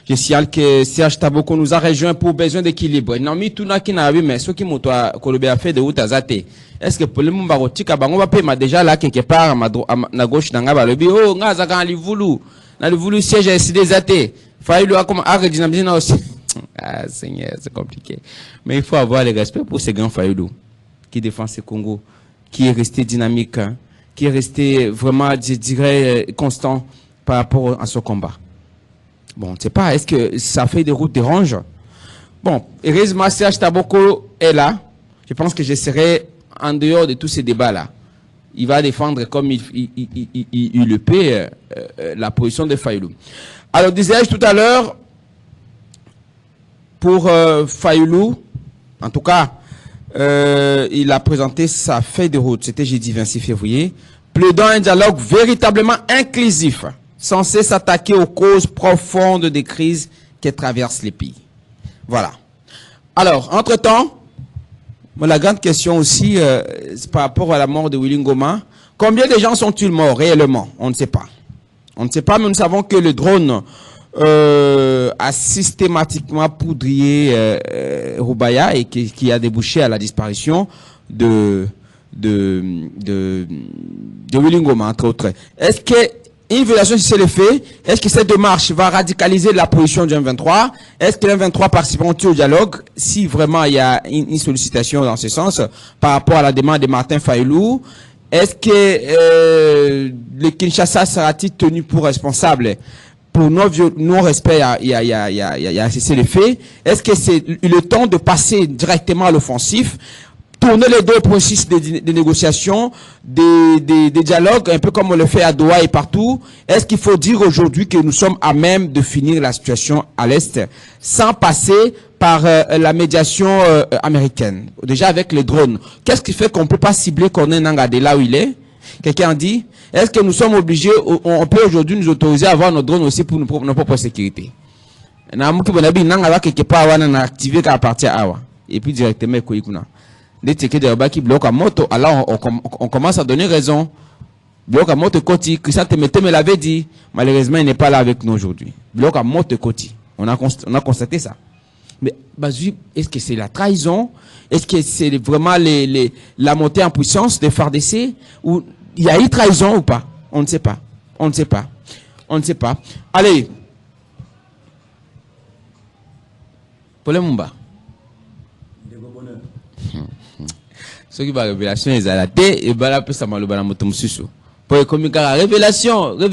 Je signale que Serge Taboko nous a rejoint pour besoin d'équilibre. Non, mais tout n'a qui n'a vu, mais ce qui m'a fait de route à Zate. Est-ce que pour le monde barotique, on va payer déjà là quelque part à gauche dans le bio, oh, n'a le voulu siège à SID Zate. Faïlou a comme arrêt dynamisme aussi. Ah, Seigneur, c'est compliqué. Mais il faut avoir le respect pour ces grands Faïlou qui défend ce Congo, qui est resté dynamique, hein, qui est resté vraiment, je dirais, constant par rapport à ce combat. Bon, on ne sait pas, est-ce que ça fait des routes dérange? Bon, heureusement, Serge Taboko est là. Je pense que je serai en dehors de tous ces débats-là. Il va défendre comme il le peut la position de Fayoulou. Alors, disais-je tout à l'heure, pour Fayoulou, en tout cas, il a présenté sa feuille de route, c'était jeudi 26 février, plaidant un dialogue véritablement inclusif, censé s'attaquer aux causes profondes des crises qui traversent les pays. Voilà. Alors, entre-temps, la grande question aussi, par rapport à la mort de Willy Ngoma, combien de gens sont-ils morts réellement? On ne sait pas. On ne sait pas, mais nous savons que le drone a systématiquement poudrier Roubaya et qui a débouché à la disparition de Willy Ngoma, entre autres. Est-ce que une violation, si c'est le fait, est-ce que cette démarche va radicaliser la position du M23? Est-ce que le M23 participeront-ils au dialogue si vraiment il y a une sollicitation dans ce sens par rapport à la demande de Martin Fayoulou? Est-ce que le Kinshasa sera-t-il tenu pour responsable pour non-respect il y a cessé les faits? Est-ce que c'est le temps de passer directement à l'offensif? Tourner les deux processus de négociation, des dialogues, un peu comme on le fait à Doha et partout. Est-ce qu'il faut dire aujourd'hui que nous sommes à même de finir la situation à l'Est sans passer par la médiation américaine? Déjà avec les drones. Qu'est-ce qui fait qu'on ne peut pas cibler Corneille Nangaa de là où il est? Quelqu'un dit, est-ce que nous sommes obligés, on peut aujourd'hui nous autoriser à avoir nos drones aussi pour nos propres sécurités? Et puis directement, des tickets de qui bloquent à moto, alors on commence à donner raison. Bloc à moto Koti, Christian Temete me l'avait dit, malheureusement il n'est pas là avec nous aujourd'hui. Bloc à moto Koti, on a constaté ça. Mais Bazui, est-ce que c'est la trahison? Est-ce que c'est vraiment la montée en puissance des FARDC? Ou il y a eu trahison ou pas? On ne sait pas. On ne sait pas. On ne sait pas. Allez. Pour le Mumba. Ce qui va révélation est à la tête et la peut s'amal au motom susu. Pour les communiquer révélation. Vous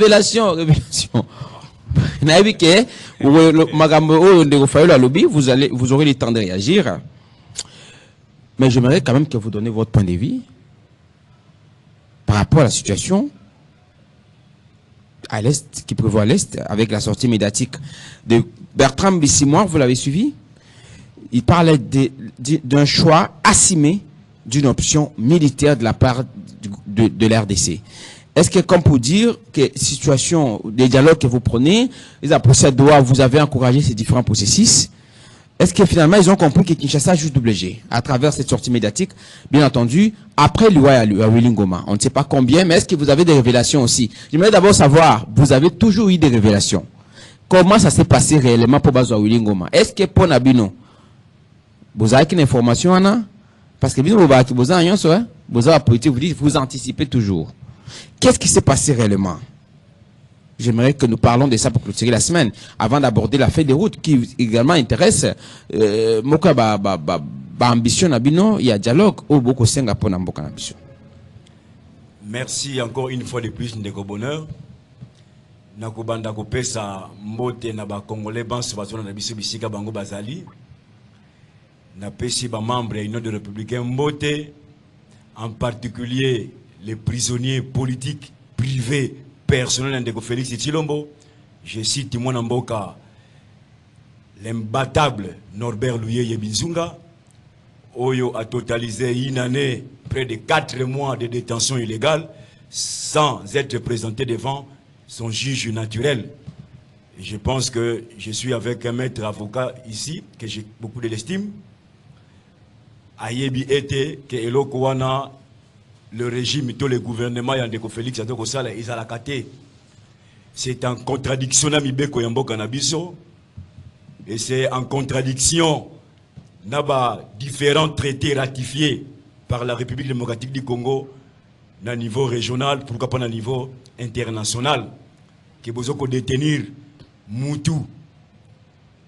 aurez le temps de réagir. Mais j'aimerais quand même que vous donniez votre point de vue par rapport à la situation à l'Est, qui prévoit à l'Est, avec la sortie médiatique de Bertrand Bissimoir, vous l'avez suivi? Il parlait d'un choix assumé d'une option militaire de la part de l'RDC. Est-ce que, comme pour dire que situation, des dialogues que vous prenez, les procès de Doha, vous avez encouragé ces différents processus, est-ce que finalement ils ont compris que Kinshasa juste doublé à travers cette sortie médiatique, bien entendu, après l'UA à Willy Ngoma? On ne sait pas combien, mais est-ce que vous avez des révélations aussi? J'aimerais d'abord savoir, vous avez toujours eu des révélations. Comment ça s'est passé réellement pour Bazo Willy Ngoma? Est-ce que pour Nabino, vous avez une information, Anna? Parce que vous anticipez toujours. Qu'est-ce qui s'est passé réellement? J'aimerais que nous parlons de ça pour clôturer la semaine, avant d'aborder la feuille de route qui également intéresse ambition Nabino, il y a dialogue au Boko Singapour na Mboka ambition. Merci encore une fois de plus Ndeko Bonheur. Nakobanda kopesa mbote na ba Congolais banso bazona na biso bisika bango bazali. Na pesi ba membre ya Union de Républicains mbote, en particulier les prisonniers politiques privés personnels de Félix Tshilombo. Je cite Timon Mboka, l'imbattable Norbert Louye Yebinzunga, Oyo a totalisé une année, près de 4 mois de détention illégale, sans être présenté devant son juge naturel. Et je pense que je suis avec un maître avocat ici, que j'ai beaucoup de l'estime. Ayebi était que Elokwana, le régime, tout le gouvernement, Yandeko Félix, ils ont la caté. c'est en contradiction na mibeko ya mboka na biso, et c'est en contradiction na différents traités ratifiés par la République démocratique du Congo na niveau régional, pourquoi pas na niveau international, que vous avez détenir Moutou,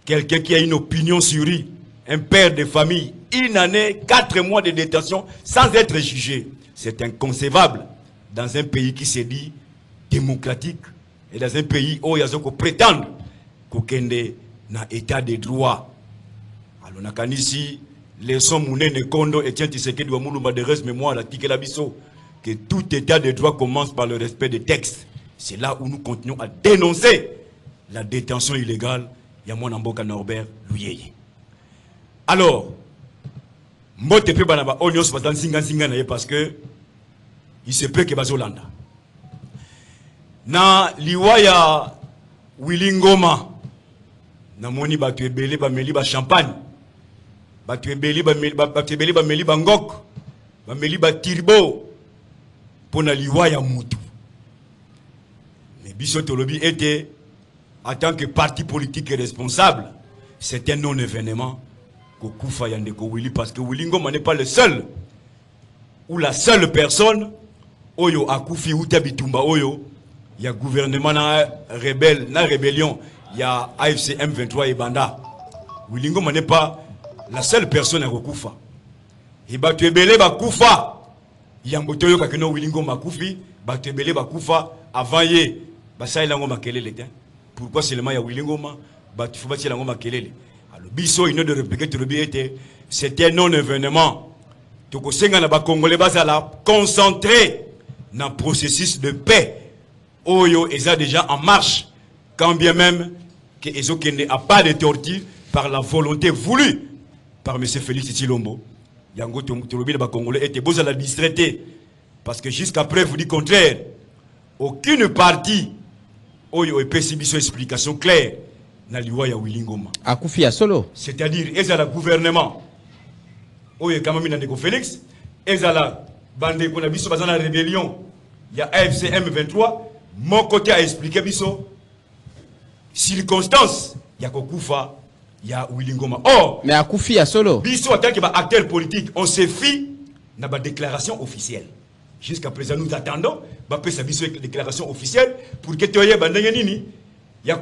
quelqu'un qui a une opinion sur lui, un père de famille, une année, 4 mois de détention sans être jugé. C'est inconcevable dans un pays qui se dit démocratique et dans un pays où il y a ceux qui prétendent qu'il y a un état de droit. Alors, on a ici, les sommes Mounene Kondo et Tiens Tshisekedi Ouamoulou de reste mémoire la tique biso que tout état de droit commence par le respect des textes. C'est là où nous continuons à dénoncer la détention illégale. Yamon Amboka Norbert Louyeye. Alors, Mbote pe banaba onios batan singa na parce que il se peut que bazolanda. Na liwaya Willingoma na moni batu ebele ba meli ba champagne. Batu ebele ba meli ba ngok. Ba meli ba tirbo pona liwaya mutu. Mais biso tolobi était en tant que parti politique responsable, c'est un non-événement Kokufa Yandeko Willy, parce que Willingoma n'est pas le seul ou la seule personne Oyo Akufi ou Tabitumba Oyo, il y a gouvernement rebelle, na rébellion, il y a AFC M23 et Banda. Willingoma n'est pas la seule personne à Kokufa. Et Batubele Bakufa, il y a Mbotoyo Kakeno Willingoma Kufi, Batubele Bakufa, avant Ye, Basa Ilangoma Kelele. Pourquoi seulement il y a Willingoma, Batufaba Ilangoma Kelele. Biso ino de répliquer c'était un non-événement. Toko senga na ba Congolais bazala concentré dans le processus de paix. Oyo est déjà en marche, quand bien même que Ezoke n'a pas de torture par la volonté voulue par M. Félix Tshilombo. Yango Tolobi ba Congolais était beau à la distraiter parce que jusqu'à preuve du contraire, aucune partie Oyo et Pessibiso explication claire. Akufi ya solo. C'est-à-dire, ils ont le gouvernement. Oye Kamamina Ndeko Félix, ils ont la bande qu'on a vu sur la rébellion. Il y a AFC M23. Mon côté a expliqué biso. Circonstance, il y a Kokufa, il y a Willingoma. Or, mais Akufi ya solo. Biso en tant qu'acteur politique, on se fie dans la déclaration officielle. Jusqu'à présent, nous attendons, bah ça biso déclaration officielle pour que tu aies bandé nini. Il y a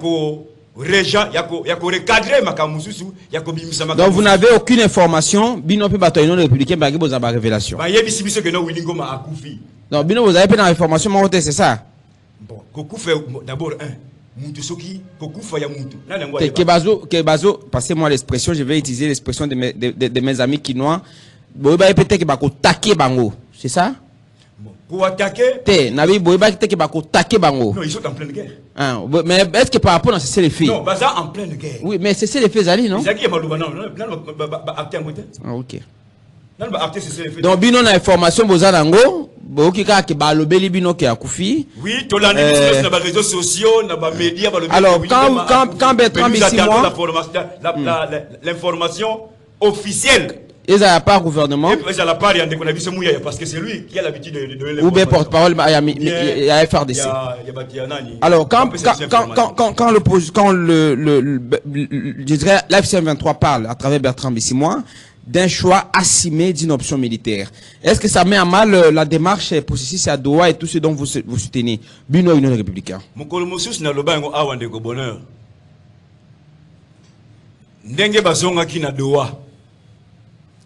donc vous n'avez aucune information, Bino peut batailler non républicain par que vous avez révélation. Non, Bino vous avez pas d'information, mais c'est ça. Bon, Koku fait d'abord un Moutou Soki, Koku fait ya Moutou. Kebazo, passez-moi l'expression, je vais utiliser l'expression de mes amis quinois. Vous avez peut-être que bako taquer bango, c'est ça? Pour attaquer. Nabi Boiba qui taquer bango. Non, ils sont en pleine guerre. Ah, mais est-ce que par rapport à ces faits? Non, Baza en pleine guerre. Oui, mais c'est les faits Zali, non? Zali est malouba, non, ah, ok. Donc, Bino na information Bozanango, Bokika qui balobeli Bino qui a Koufi. Oui, tu l'as dit sur les réseaux sociaux, dans les médias. Alors, quand Bertrand Bissimois. L'information officielle. Ils n'ont pas gouvernement. Ils n'ont pas rien de parce que c'est lui qui a l'habitude de ou bien porte-parole il y a FRDC. Alors quand je dirais l'AFC 23 parle à travers Bertrand Bissimois d'un choix assumé d'une option militaire, est-ce que ça met à mal la démarche processus à Doha et tout ce dont vous soutenez Bino Union républicain? Mon colomosus na lobango awande ko bonheur. Ndenge bazonga ki na Doha.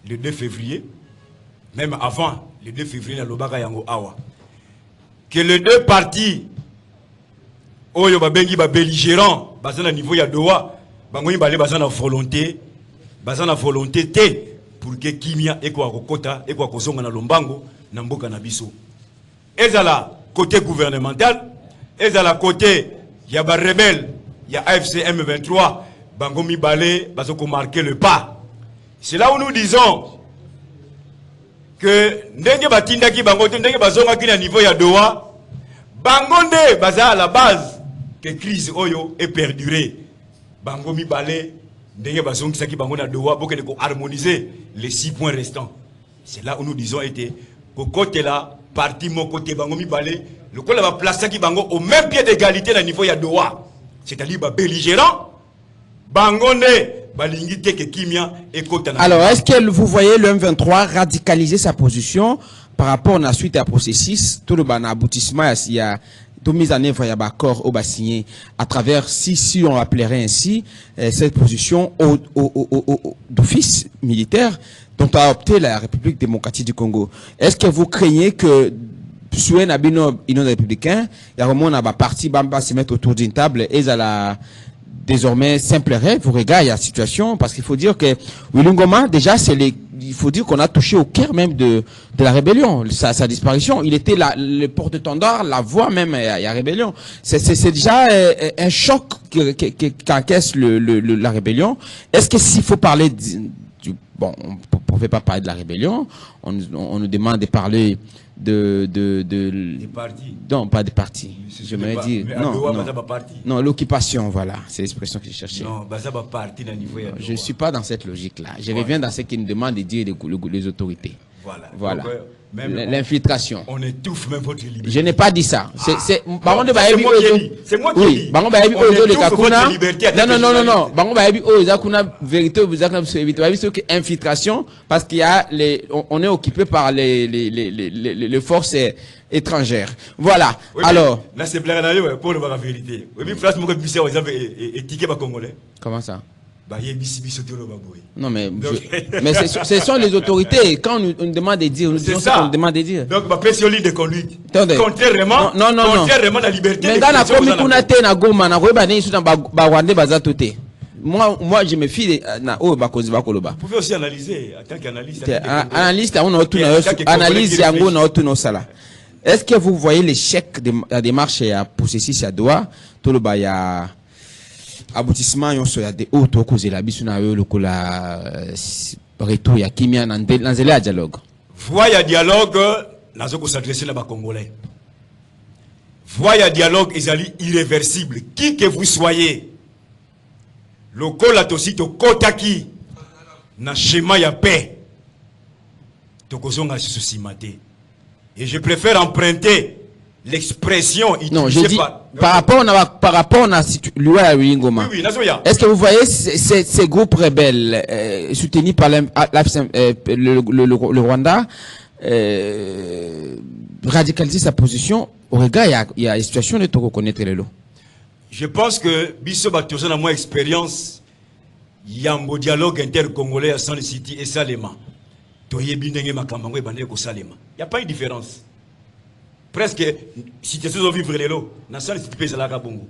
Le 2 février, même avant le 2 février, que les deux partis, Oyo Babengi belligérants, basant niveau ya Doha, bangoyi balé basant volonté pour que Kimia et quoi Kokota et quoi Kozonga na Lombango, Namboka na biso. Et à la côté gouvernemental, et à la côté ya ba rebelle, ya AFC M23, bangomi balé basoko marquer le pas. C'est là où nous disons que ndenge batindaki bango ndenge bazonga ki na niveau ya Doha bangonde baza à la base que crise oyo est perdurée bango mi balé ndenge bazongi saki bango na Doha pour que de harmoniser les 6 points restants. C'est là où nous disons était ko côté là parti mon côté bango mi balé le col va placer qui bango au même pied d'égalité dans niveau ya Doha. C'est-à-dire ba belligérant bangone balingi teke kimia et kota. Alors, est-ce que vous voyez le M23 radicaliser sa position par rapport à la suite à processus, tout le ban aboutissement, il y a de mise en œuvre, il y a un accord au signé à travers, si on appellerait ainsi, cette position d'office militaire dont a opté la République démocratique du Congo. Est-ce que vous craignez que sur un abino républicain, il y a vraiment un parti bamba se mettre autour d'une table et à la désormais simple rêve, vous regardez la situation, parce qu'il faut dire que Willy Ngoma, déjà, il faut dire qu'on a touché au cœur même de la rébellion, sa disparition. Il était le porte-étendard, la voix même à la rébellion. C'est déjà un choc qu'encaisse la rébellion. Est-ce que s'il faut parler bon, on ne peut pas parler de la rébellion, on nous demande de parler des partis. Non, pas des partis. Je me dis non, l'occupation, voilà, c'est l'expression que je cherchais. Non, parti dans niveau. Je ne suis pas dans cette logique-là. Je reviens dans ce qu'ils me demandent de dire les autorités. Voilà. L'infiltration. On étouffe même votre liberté. Je n'ai pas dit ça. C'est moi qui dis. C'est moi qui dis. Non. Bango ba yebi o zakuna vérité ou zakuna vérité. Ba yebi que infiltration parce qu'il y a on est occupé par les forces étrangères. Voilà. Oui, alors. Là c'est blague là pour la vérité. Oui, mais place mon que monsieur exemple étiqueté par congolais. Comment ça? Non, mais ce sont les autorités. Quand on nous demande de dire, nous disons ça. On nous demande de dire. Donc, ma pression ligne de conduite. Contrairement à la liberté. Mais dans la commune, on a été na goma, na reba ne isu na Rwanda bazatote. Moi, je me fie na o bakozi bakoloba. Vous pouvez aussi analyser en tant qu'analyste. Analyste, on a tout analyse yango na tout no sala. Est-ce que vous voyez l'échec de la démarche à processus à Doha, tout le baya aboutissement yon so ya de auto cause la biso na yo lokola retour ya kimia na nzela ya dialogue. Voix ya dialogue nazo ko s'adresser na ba congolais. Voix ya dialogue ezali irréversible qui que vous soyez. Lokola tosito kotaki na schéma ya paix. Tokozonga souci maté. Et je préfère emprunter l'expression utilisée. Non, je dis par rapport à la loi à Willy Ngoma. Oui, est-ce que vous voyez ces groupes rebelles soutenus par le Rwanda radicaliser sa position au regard il y a une situation de tout reconnaître les lots. Je pense que biso batozo na moins expérience yambo dialogue intercongolais à San City et Salema. Toyebi ndenge makambo ebandé ko Salema. Il y a pas une différence. Presque, si tu es vivre les lots, dans le sens où tu la bongo.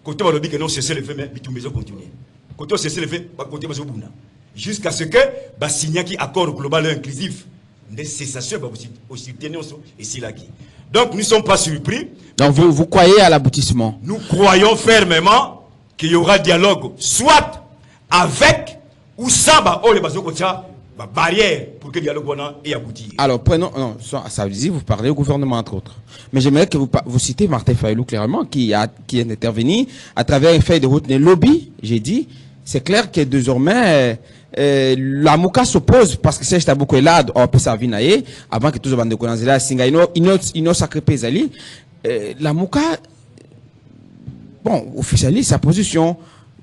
Quand on va dire que non, cesser le fait, mais tu maison continue. Quand on cesse le fait, côté bazo buna. Jusqu'à ce que bah signer qui accord global et inclusif des cessations bah aussi tenir ici là qui. Donc nous ne sommes pas surpris. Donc vous croyez à l'aboutissement? Nous croyons fermement qu'il y aura dialogue soit avec ou sans bah oh les bazo kotia barrière pour que le dialogue ait abouti. Alors, prenons, non, ça veut dire vous parlez au gouvernement entre autres. Mais j'aimerais que vous citez Martin Fayulu clairement qui est intervenu à travers une feuille de route des lobbies. J'ai dit, c'est clair que désormais la Mouka s'oppose parce que c'est Tabouko là, on peut ça vinailler avant que tous les bandes de Konanzela singa ino sacré pesali. La Mouka, bon, officialise sa position.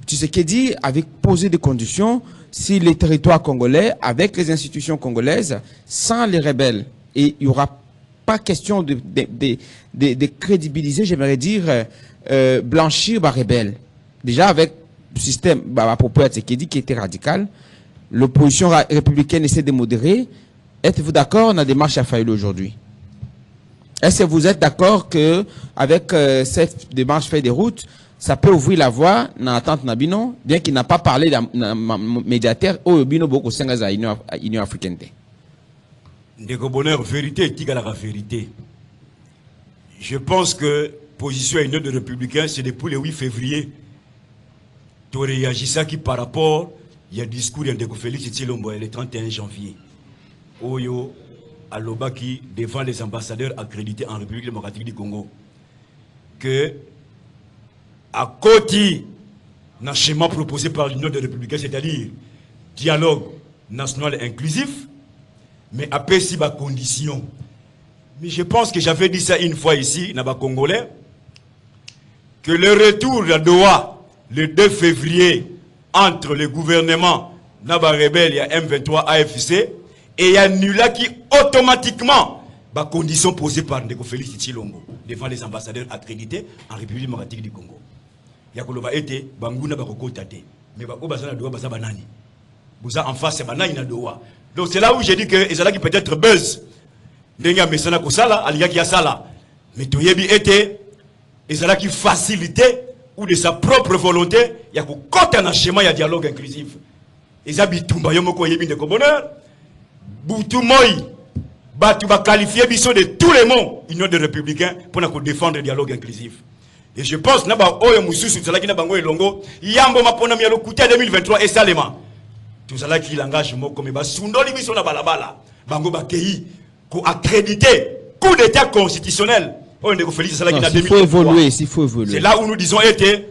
Tu sais qu'il dit avec posé des conditions. Si les territoires congolais, avec les institutions congolaises, sans les rebelles, et il n'y aura pas question de crédibiliser, j'aimerais dire, blanchir les rebelles. Déjà avec le système, à propos de ce qui dit qui était radical, l'opposition républicaine essaie de modérer. Êtes-vous d'accord dans la démarche à Fayulu aujourd'hui? Est-ce que vous êtes d'accord que avec cette démarche fait des routes, ça peut ouvrir la voie dans l'attente Nabino, bien qu'il n'a pas parlé d'un médiateur au Bino Boko Sengaza à l'Union africaine. Ndeko bonheur, vérité est égale à la vérité. Je pense que position à une de républicain, c'est depuis le 8 février. Tu réagis ça qui par rapport, il y a un discours de Félix Tshilombo le 31 janvier. Oyo Alobaki devant les ambassadeurs accrédités en République démocratique du Congo. Que à côté d'un schéma proposé par l'Union des Républicains, c'est-à-dire dialogue national inclusif, mais après si bas conditions, Mais je pense que j'avais dit ça une fois ici, Naba Congolais, que le retour à Doha, le 2 février, entre le gouvernement Naba Rebelle et M23 AFC, et il y a Nula qui automatiquement, bah, conditions posées par Ndeko Félix Tshilombo, devant les ambassadeurs accrédités en République démocratique du Congo. Il y a Koloba été, Banguna Bakoko Tate, mais Bakobazana Doha Baza Banani. Vous en face, c'est Banani na Doha. Donc c'est là où j'ai dit que, et c'est là qui peut-être buzz. Ndenga Messana Kosala, Aliga Kiasala. Mais Toyebi était, et c'est là qui facilitait, ou de sa propre volonté, il y a un schéma, il y a dialogue inclusif. Et ça, Bitumba Yomoko Yebi de Bonheur, Boutumoi, tu vas qualifier Bisso de tous les mots, Union des Républicains, pour défendre le dialogue inclusif. Et je pense, Naba Oyo Moussou, c'est là qui n'a pas Longo, Yambo Mapona Mialo Kouté 2023 et Salema. Tout ça là qui langage mot comme Sundoli Bisso na balabala, Bango Bakei, pour accréditer coup d'état constitutionnel. S'il faut évoluer, s'il faut évoluer. C'est là où nous disons été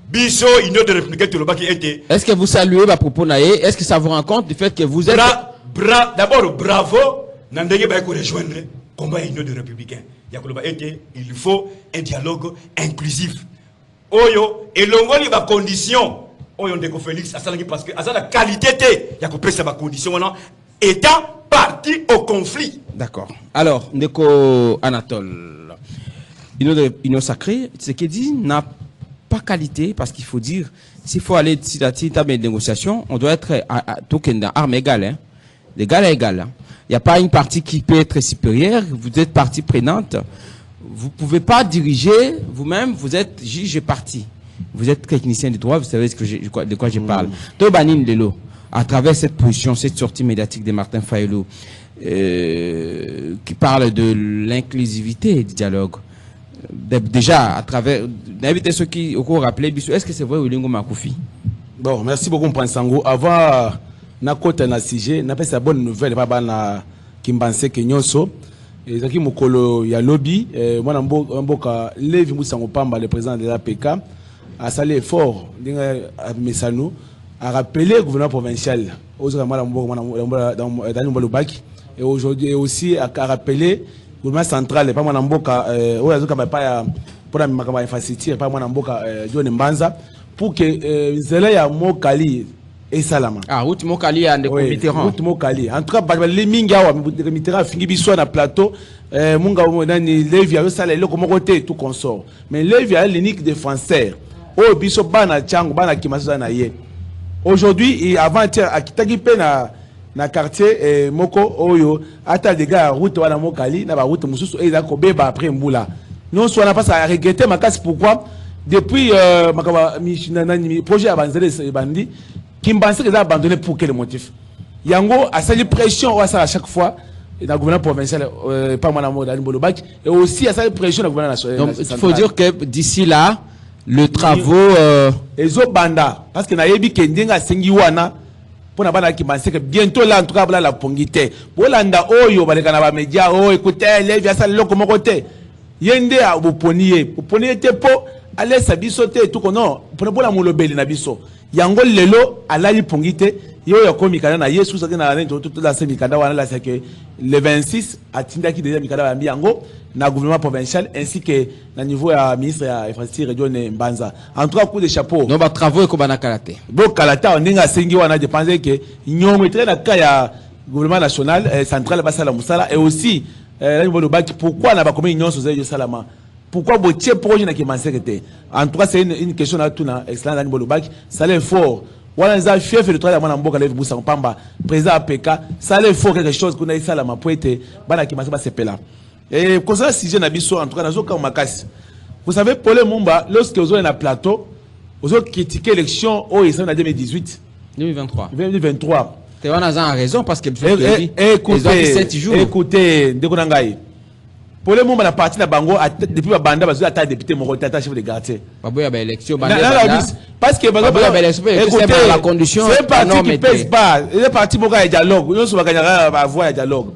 Bisso, Union des Républicains qui était. Est-ce que vous saluez ma propos naïe? Est-ce que ça vous rend compte du fait que vous êtes. D'abord, bravo, Nandeye Baye ko rejoindre combat Union des Républicains. Il faut un dialogue inclusif. Oyo, et l'ongoli ba condition. Oyo Ndeko Félix, parce que à la qualité, il y a coupé sa condition maintenant, étant parti au conflit. D'accord. Alors, Ndeko Anatole, Union sacrée, ce qu'il dit n'a pas qualité, parce qu'il faut dire, s'il faut aller dans les négociations, on doit être à armes égales, hein, d'égal à égal. Il n'y a pas une partie qui peut être supérieure, vous êtes partie prenante. Vous ne pouvez pas diriger vous-même, vous êtes juge et partie. Vous êtes technicien du droit, vous savez de quoi je parle. Tobanin Lelo, à travers cette position, cette sortie médiatique de Martin Fayulu, qui parle de l'inclusivité du dialogue. Déjà, à travers, d'inviter ceux qui ont rappelé, est-ce que c'est vrai Wilingo Makoufi? Bon, merci beaucoup, Prinsango. Avant, na côté na sujet, n'a pas sa bonne nouvelle, pas na Kimbanse Kenyoso. Et Zaki Mokolo ya lobby, moi n'amboka Levi Moussango Pamba, le président de l'APK, a salé effort, à Messano, a rappelé le gouvernement provincial, et aujourd'hui aussi a rappelé le gouvernement central, pas moi n'amboka, pour la infrastructure, pas moi n'amboka John Mbanza, pour que Zélé ya Mokali et Salama. Ah, route Mokali a des Mitterrand. Route Mokali. En tout cas, les Minga, Mitterrand finit bisou na plateau, Munga Nani Levi a salé le côté tout consort. Mais Levi a l'unique défenseur. Oh, biso bana Tchang, bana Kimasu na ye. Aujourd'hui, et avant-hier, à Kitagipe na quartier Moko Oyo, ata des gars route wana Mokali, na ba route mususu et la Kobeba après Mboula. Nous on n'a pas à regretter ma casse pourquoi depuis projet avancé bandi Kimbanse les a abandonné pour quel motif? Yango a sali pression à chaque fois dans le gouvernement provincial pas moi dans Bolobak et aussi à sali pression dans le gouvernement national. Donc il faut dire que d'ici là le travaux ezo banda parce que na yebi kendinga sengi wana pour na bana Kimbanse que bientôt là en tout cas la pongité bolanda oyo baleka na ba média oh écoutez les via sali loko moko te yende a boponier te po aller sabiso te tout kono pour la molobeli na biso yango lelo alali pongite yo ya komikana na Yesu ça na toute la semikanda wana là c'est que le 26 atinda ki déjà mikanda ba yango na gouvernement provincial ainsi que na niveau ya ministre ya infrastructure John Mbanza en tout cas coup de chapeau non ba travaux ko bana kalate bo kalata ndinga sengi wana je pense que nyongo très na ka ya gouvernement national central basala musala et aussi la niveau de bac pourquoi na ba comme union sociale salama. Pourquoi Botier projet n'a pas été? En tout cas, c'est une question à tout na excellent dans le bac. Ça l'est fort. Voilà les chefs de travail à Mboka Levi Moussango Pamba, président APK. Ça l'est fort quelque chose qu'on a eu ça là ma poète. Bana qui m'a pas là. Et concernant si jeune abisso en tout cas dans aucun macas. Vous savez Paul Mumba lorsque vous êtes dans plateau, vous avez critiqué l'élection au en 2018. 2023. Tu as raison parce que écoutez, Ndekonangai. Pour le moment, la partie de Bango, depuis la bande, parce que la député Morota, chef de quartier. Parce que la condition, c'est parti qui pèse pas. Les partis qui ont dialogue, nous sommes à voix dialogue.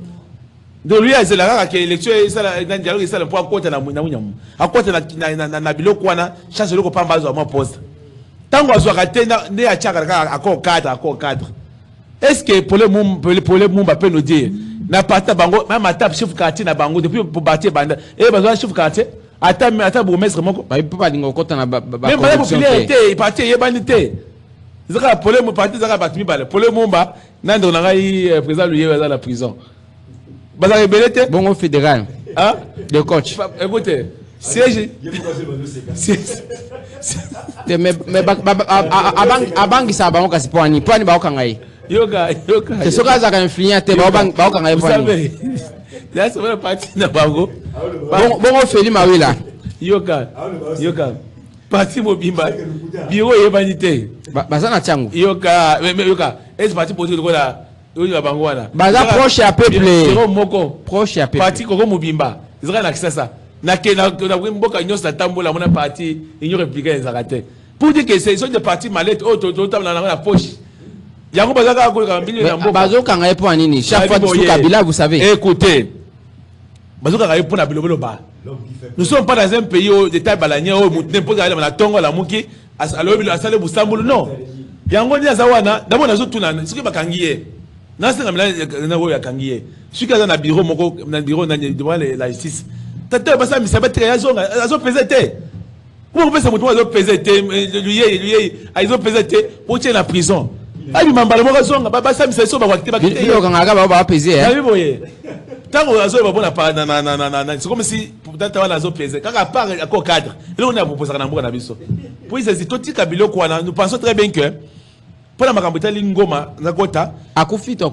Donc lui, c'est la élection, il dialogue, c'est le point à côté de à côté de Bilo Kwana, chasse le copain bas à mon poste. Tant qu'on soit raté, il y a encore 4. Est-ce que pour le monde peut nous dire? na parti bango même ata chef quartier na bango depuis pour bâtir banda et besoin chef quartier ata bourgmestre moko ba pas lingo kota na ba même ba populaire était parti yebani te zaka problème parti zaka batimi bale problème momba nando na ngai président lui est dans la prison baza rebelle te bon au fédéral hein le coach écoutez siège mais abangi sa bango kasi poani ba okangai yoga c'est ce que ça a influé te ba okangai poani là c'est la partie na bango bon au Feli Mawila yoga parti mobimba biro yebani te baza na changu yoga est parti politique ko la oyo bango wana baza proche à peuple biro moko proche à peuple parti koko mobimba ezaka na kisasa na mboka nyonso tambola mona parti union républicaine ezaka pour dire que c'est des partis mallettes auto na poche yango bazaka ko kambili na mboka bazokanga epo nini chaque fois tu Kabila vous savez écoutez bazokanga epo na bilobelo ba nous sommes pas dans un pays où d'état balanier où n'importe aller na tongo la muki alobi asale busambulu non yango ni azawana d'abord nazotuna soki bakangiye na senga na wo yakangiye soki aza na bureau moko na bureau na devant la justice tata basa misabete yazonga azopesa te comment pesa mutu azopesa te lui azopesa te pour tirer la prison abi mambala moko zonga basa misaso ba kwakite bakite bilo kanga ba peser hein boye tango azo ba bona pa na c'est comme si tata wana azopesa kaka part à cadre et on a proposé na mboka na biso pour ils tout tika biloko wana nous pensons très bien que pour la makambo tali ngoma na kota akufite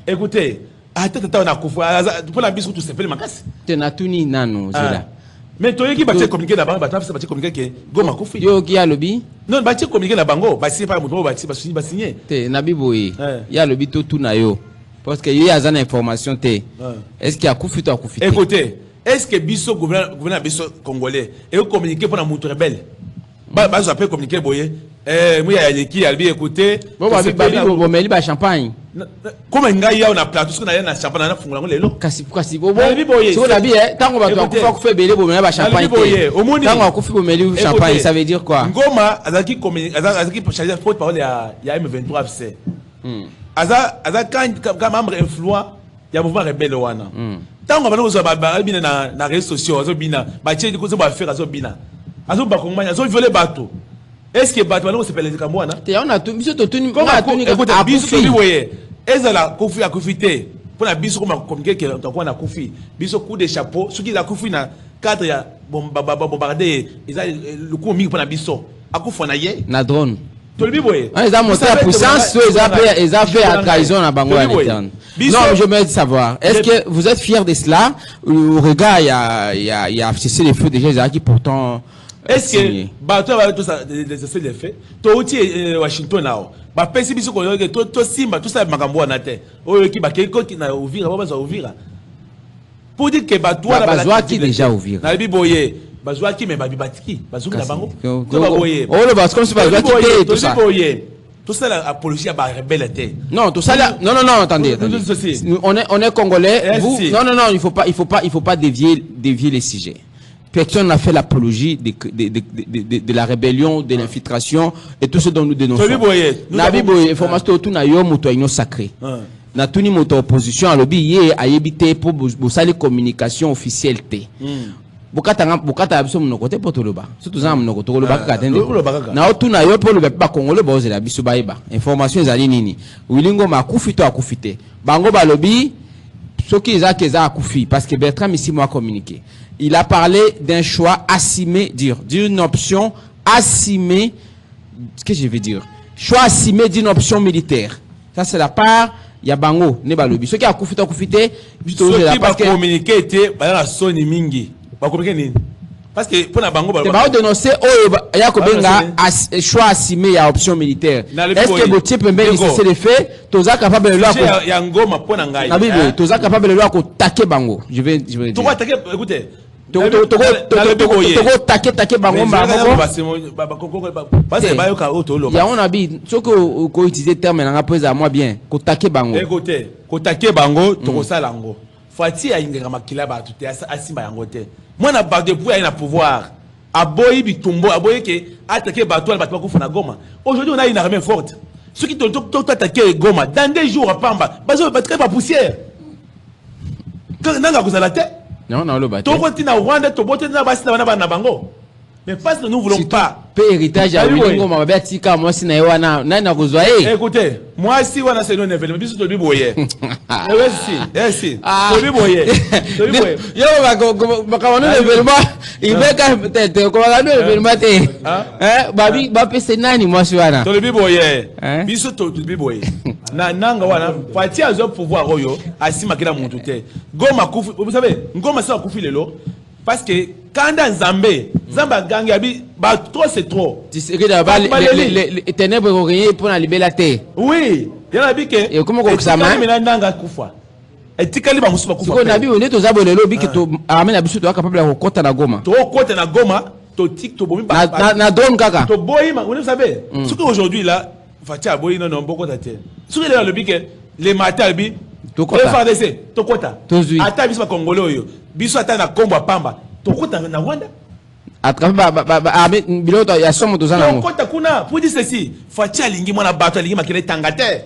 écoutez tata na kufa pour la biso tout s'appelle makasi tena tuni nano zela mais toi qui batie communiquer na bango bataf batie communiquer que goma kufi yo ki alobi non batie communiquer na bango basi pas mutu batie ba signer te na biboyi ya lobi to tuna yo parce que yo azana information te est-ce qu'il akufite écoutez est-ce que biso gouvernement biso congolais et communiquer pour na mutu rebelle ba zo appelle communiquer boye moi ya leki albi écoutez bon ba meli ba champagne comme ngai ya na plateau ce qu'on a na champagne na fungula lelo kasi bo so la bi tango ba to akufa kufa bele bo meli ba champagne tango akufa bo meli champagne ça veut dire quoi ngoma azaki charger porte parole ya M23 FC aza quand membre influent ya mouvement rebelle wana tango ba zo ba bina na réseaux sociaux azo bina ba tie ko zo ba faire azo bina azo ba kongmanya azo violer bateau. Est-ce que Batman se pèle comme moi na? Te on a tout biso to tuni écoute biso to voyez. Est-ce la kofi a kofité pour la biso comme communiquer que on na kofi biso coup de chapeau ce qui la kofi na cadre ya bombarder ils a le coup mingi pour la biso a kofi na ye na drone to le voyez. Ils ont montré la puissance ils ont fait à trahison à Bango à l'interne. Non, je veux savoir est-ce que vous êtes fiers de cela? Au regard il y a cessé les feux déjà qui pourtant est-ce que bateau va tout ça c'est les faits to uti Washington nao ba pesi biso ko to simba tout ça makambo na te oyo ki ba ko ki na Uvira ba Uvira pour dire que bateau na bazwa ki déjà Uvira na biboye bazwa ki me ba bibatiki bazuki na bango to ba boye oh le bas comme si bazwa ki tout ça tout ça la apologie à ba rebelle te non tout ça là non attendez on est congolais vous non il faut pas dévier les sujets. Personne n'a fait l'apologie de la rébellion, de l'infiltration et tout ce dont nous dénonçons. Nabiboye, information tout na yo muto ino sacré. Na tuni muto opposition alobi ye ayebité pour bosali communication officielle te. Bokata biso munoko te potoloba. Surtout za munoko to loba ka tende. Na tout na yo pour le ba congolais bozela biso bayiba. Information ezali nini? Wilingo makufito akufite. Bango balobi soki ezakeza akufi parce que Bertrand Misimo a communiqué. Il a parlé d'un choix assimé, d'une option assimée. Ce que je veux dire, choix assimé d'une option militaire. Ça c'est la part. Il y a Bango, Nebalobi. Ce qui a koufité, ce qui va communiquer était la Sony Mingi. Va communiquer parce que pour la Bango, c'est pas dénoncer il y a un choix assimé à option militaire. Est-ce que le type même c'est les faits? Tous capable de il y a un goma pour n'engager. Tous capable de attaquer Bango. Je vais dire. Tu vas attaquer, écoutez. Bango ya on a dit ce que ko utiliser terme na ngapo za moi bien ko taquer Bango écoutez ko taquer Bango to sala ngo fati ya inga makila ba tout asimba yango te moi na ba depuis à na pouvoir aboyi bitumbo aboyi ke attaquer bateau na bateau ko fona Goma aujourd'hui on a une armée forte ceux qui t'ont attaqué Goma dans des jours à Pamba bazo ba très pas poussière nanga kozala te. Non, non, le bâtiment. Toko tina Rwanda, to bote na basi na bana bango. Mais parce que nous voulons pas. Héritage à Wilingo, ma bête, si moi si naïwana, n'a vous écoutez, moi si on a ce nom événement, bisous de biboyer. Si. De biboyer. Yo, ma kamano événement, il veut quand peut-être, comment on a événement té. Babi, babi c'est nani moi si wana. De biboyer. Bisous de biboyer. Na nanga wana, fati azo pouvoir oyo, asima kila muntu te. Goma kufi, vous savez, ngoma sa kufi lelo. Parce que quand dans Zambé, Zamba gang yabi, bah trop c'est trop. Tu sais que d'abord les ténèbres regagner pour la libérer la terre. Oui, il y a bi que. Et comment on ça man? Mais nanga kufa. Et tikali ba musuba kufa. Ko na bi on est aux abonnés lobi que to amena biso to capable de kota na goma. To kota na goma, to tik to bomi ba. Na drone kaka. To boy ma, vous savez. Ce qu'aujourd'hui là, Fatia boy non beaucoup de terre. Ce que le bi que les matins bi FRDC, Tokota. Ata biso Congolais yo. Biso ata na Kombo Pamba. Tokota na Rwanda. À travers biloto ya somo tozana ngo. Tokota kuna, pour dire ceci, Fatia lingi mona bato lingi makele tangate.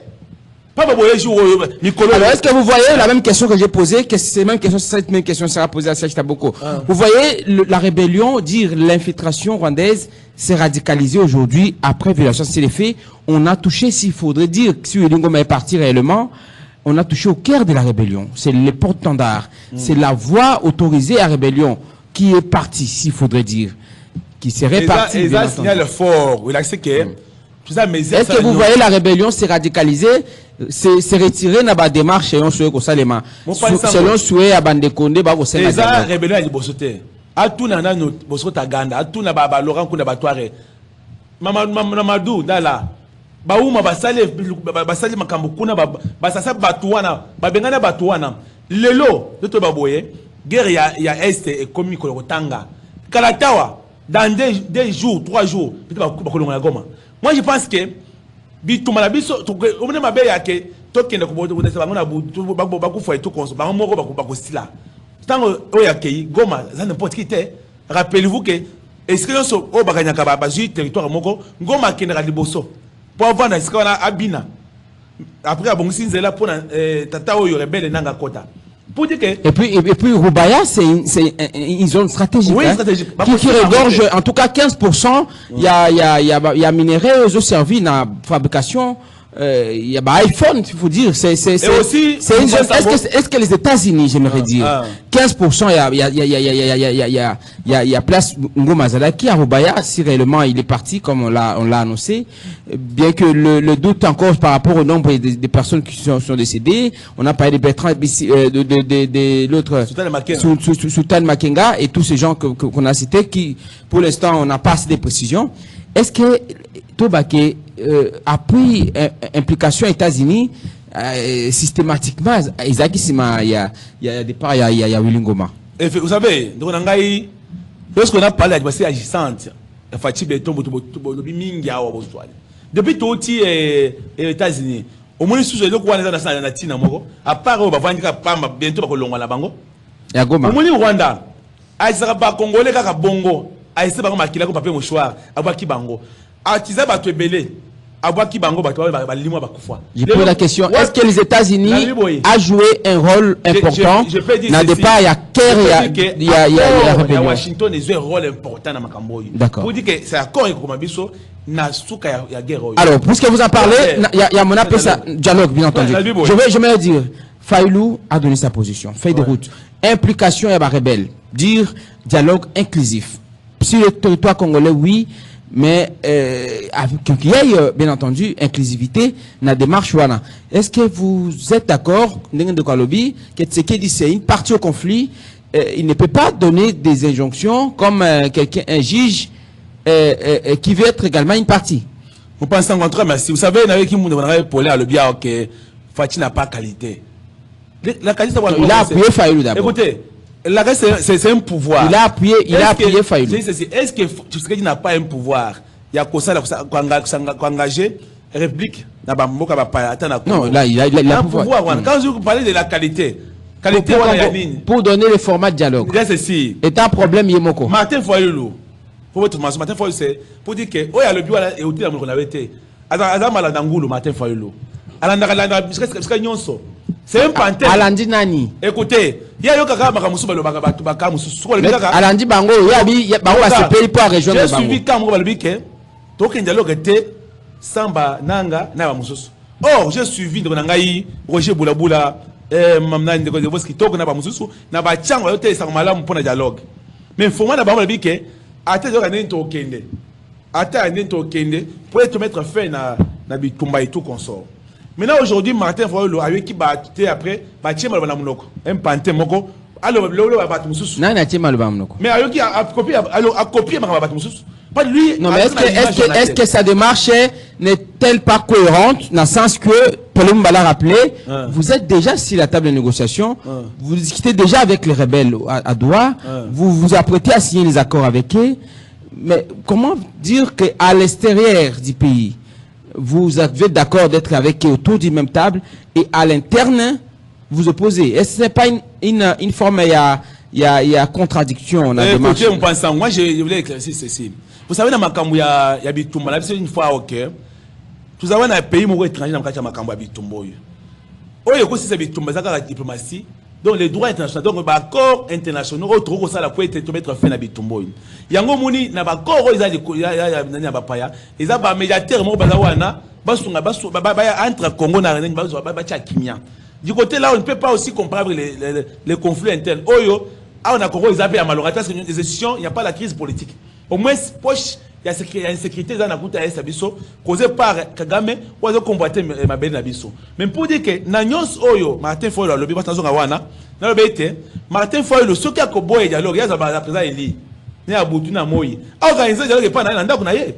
Papa boye jour Nicolo. Alors est-ce que vous voyez la même question que j'ai posée, que c'est même question, cette même question sera posée à Serge Taboko. Vous voyez la rébellion, dire l'infiltration rwandaise s'est radicalisée aujourd'hui après violation c'est les faits. On a touché, s'il faudrait dire, si Wilingo est parti réellement, on a touché au cœur de la rébellion. C'est les porte-tendards. C'est la voix autorisée à rébellion qui est partie, s'il faudrait dire. Qui serait partie. Et ça, signal fort. Est-ce que vous voyez la rébellion s'est radicalisée, s'est retirée dans la démarche selon souhait au Salema. Selon souhait à Bande Condé, bah, au Sénat. Et ça, rébellion à Libosoté. À tout nana, Bosota Ganda, à tout naba, Laurent Kouna Batoire. Mamadou, Dala. Baouma basali makambo kuna basasa batuana babengana batuana lelo de to baboye guerre ya est et komi ko tanga kalatawa dans des jours 3 jours bakolonga goma. Moi je pense que bituma la biso to omene mabe yake to kende ko bodo desa bangona bakufo et tout konso bango moko bakosila tango oyake goma ça n'importe qui te rappelez-vous que est-ce que so o bakanyaka ba territoire moko ngoma kende ka liboso pour avoir na skala abina après abongisi nzela pour tata oyo rebelle nanga kota pour dire que et puis Rubaya c'est une zone stratégique, oui, hein, stratégique. Qui regorge en tout cas 15%. Il y a minéraux aux servi dans la fabrication. Il y a iPhone, il faut dire. C'est une zone. Est-ce que les États-Unis, j'aimerais dire, 15%, il y a place Ngomazala qui à Rubaya, si réellement il est parti comme on l'a annoncé, bien que le doute encore par rapport au nombre des personnes qui sont décédées. On a parlé de Bertrand, de l'autre Sultan Makenga et tous ces gens qu'on a cités qui, pour l'instant, on n'a pas assez de précisions. Est-ce que Tobake a pris implication États-Unis systématiquement? Il y a des parts, il y a Wilingoma. Vous savez, lorsqu'on a parlé de la agissante, depuis tout les États-Unis, au moins sous le Rwanda, à part bientôt au moins Rwanda, Congolais, Bongo. Aïssa bango makila ko papier mouchoir abaki bango atiza bato ebele abaki bango bato ba limwa bakufa. Je pose la question, est-ce que les États-Unis a joué un rôle important dans des pas il y a Kerr il y a Washington ils jouent un rôle important dans makambo. D'accord. Pour dire que c'est accord comme biso na suka ya guerre. Alors puisque vous en parlez, il y a mon appel ça dialogue bien entendu. Je vais dire Faïlou a donné sa position, feuille de route, implication et rebelle, dire dialogue inclusif. Sur le territoire congolais, oui, mais qu'il y ait, bien entendu, inclusivité dans la démarche. Est-ce que vous êtes d'accord, que Tshisekedi, c'est une partie au conflit, il ne peut pas donner des injonctions comme un juge qui veut être également une partie? Vous pensez en contraire, merci. Vous savez, pour aller à l'obia que Fati n'a pas qualité. La qualité, il a appuyé Faïlou d'abord. Écoutez, c'est un pouvoir. Il a appuyé Faïlou. Est-ce que Tshisekedi n'a pas un pouvoir? Il y a quoi engager réplique. Non, là, il a un pouvoir. Quand je vous parlais de la qualité, pour donner le format de dialogue. Et un problème, Yemoko. Martin Faïlou. Pour votre formation, Martin Faïlou, c'est pour dire que, oh, il y a le bureau et outil qu'on avait été. Azama la Dangoulou, Martin Faïlou. C'est un pantin. Alandi Nani. Écoutez, Ya yo kaka makamusu balobaka batu bakamusu. Alandi bango bango va se payer pour rejoindre bango. J'ai suivi quand mo balobike. Token dialogue était samba nanga na ba mususu. Or j'ai suivi ndeko nangai Roger Boulabula mamna ndeko de boski toko na ba mususu na ba chango yo te malamu mpona dialogue. Mais foma na ba balobike ata yo kaneni to kende. Ata neni to kende pour te mettre fin na bitumba et tout consort. Maintenant aujourd'hui Martin Fayulu avec qui batté après batie mal na munoko. Un pantin moko allo lolo ba bat mususu. Na na tie mal ba munoko. Mais ayoki a copier ma bat mususu. Pas lui. Non, mais est-ce que sa démarche n'est-elle pas cohérente dans le sens que, pour le l'a rappelé, vous êtes déjà sur la table de négociation, vous discutez déjà avec les rebelles à Doha, vous vous apprêtez à signer les accords avec eux, mais comment dire qu'à l'extérieur du pays, vous êtes d'accord d'être avec eux autour d'une même table et à l'interne, vous opposez? Est-ce que ce n'est pas une forme, il y a contradiction dans la démarche? Moi, je voulais éclaircir ceci. Vous savez, dans Makambu, il y a Bitumba. C'est une fois, ok. Vous avez un pays étranger dans le Makambu, Bitumba. Oh, il y a aussi Bitumba, c'est la diplomatie. Donc, les droits internationaux, donc, les accords internationaux, autour de ça, pour mettre fin à Bitumba. Il y a un moment, il y a un accord, il y a un médiateur, entre Congo et Kimia. Du côté là, on ne peut pas aussi comprendre les conflits internes. Oh, on a Congo, ils avaient à Malora, parce que des institutions, il n'y a pas la crise politique. Au moins, poche, il y a une sécurité dans la route à Essabiso, causée par Kagame, ou à combattre ma belle Nabiso. Mais pour dire que, Nanyos Oyo, Martin Fayulu, le bibat dans Wana, dans le BT, Martin Fayulu, ce qui a coboé dialogue, il y a la présence Eli, il y a Boutuna Moyi. Organiser le dialogue, pas dans l'anda qu'on a eu.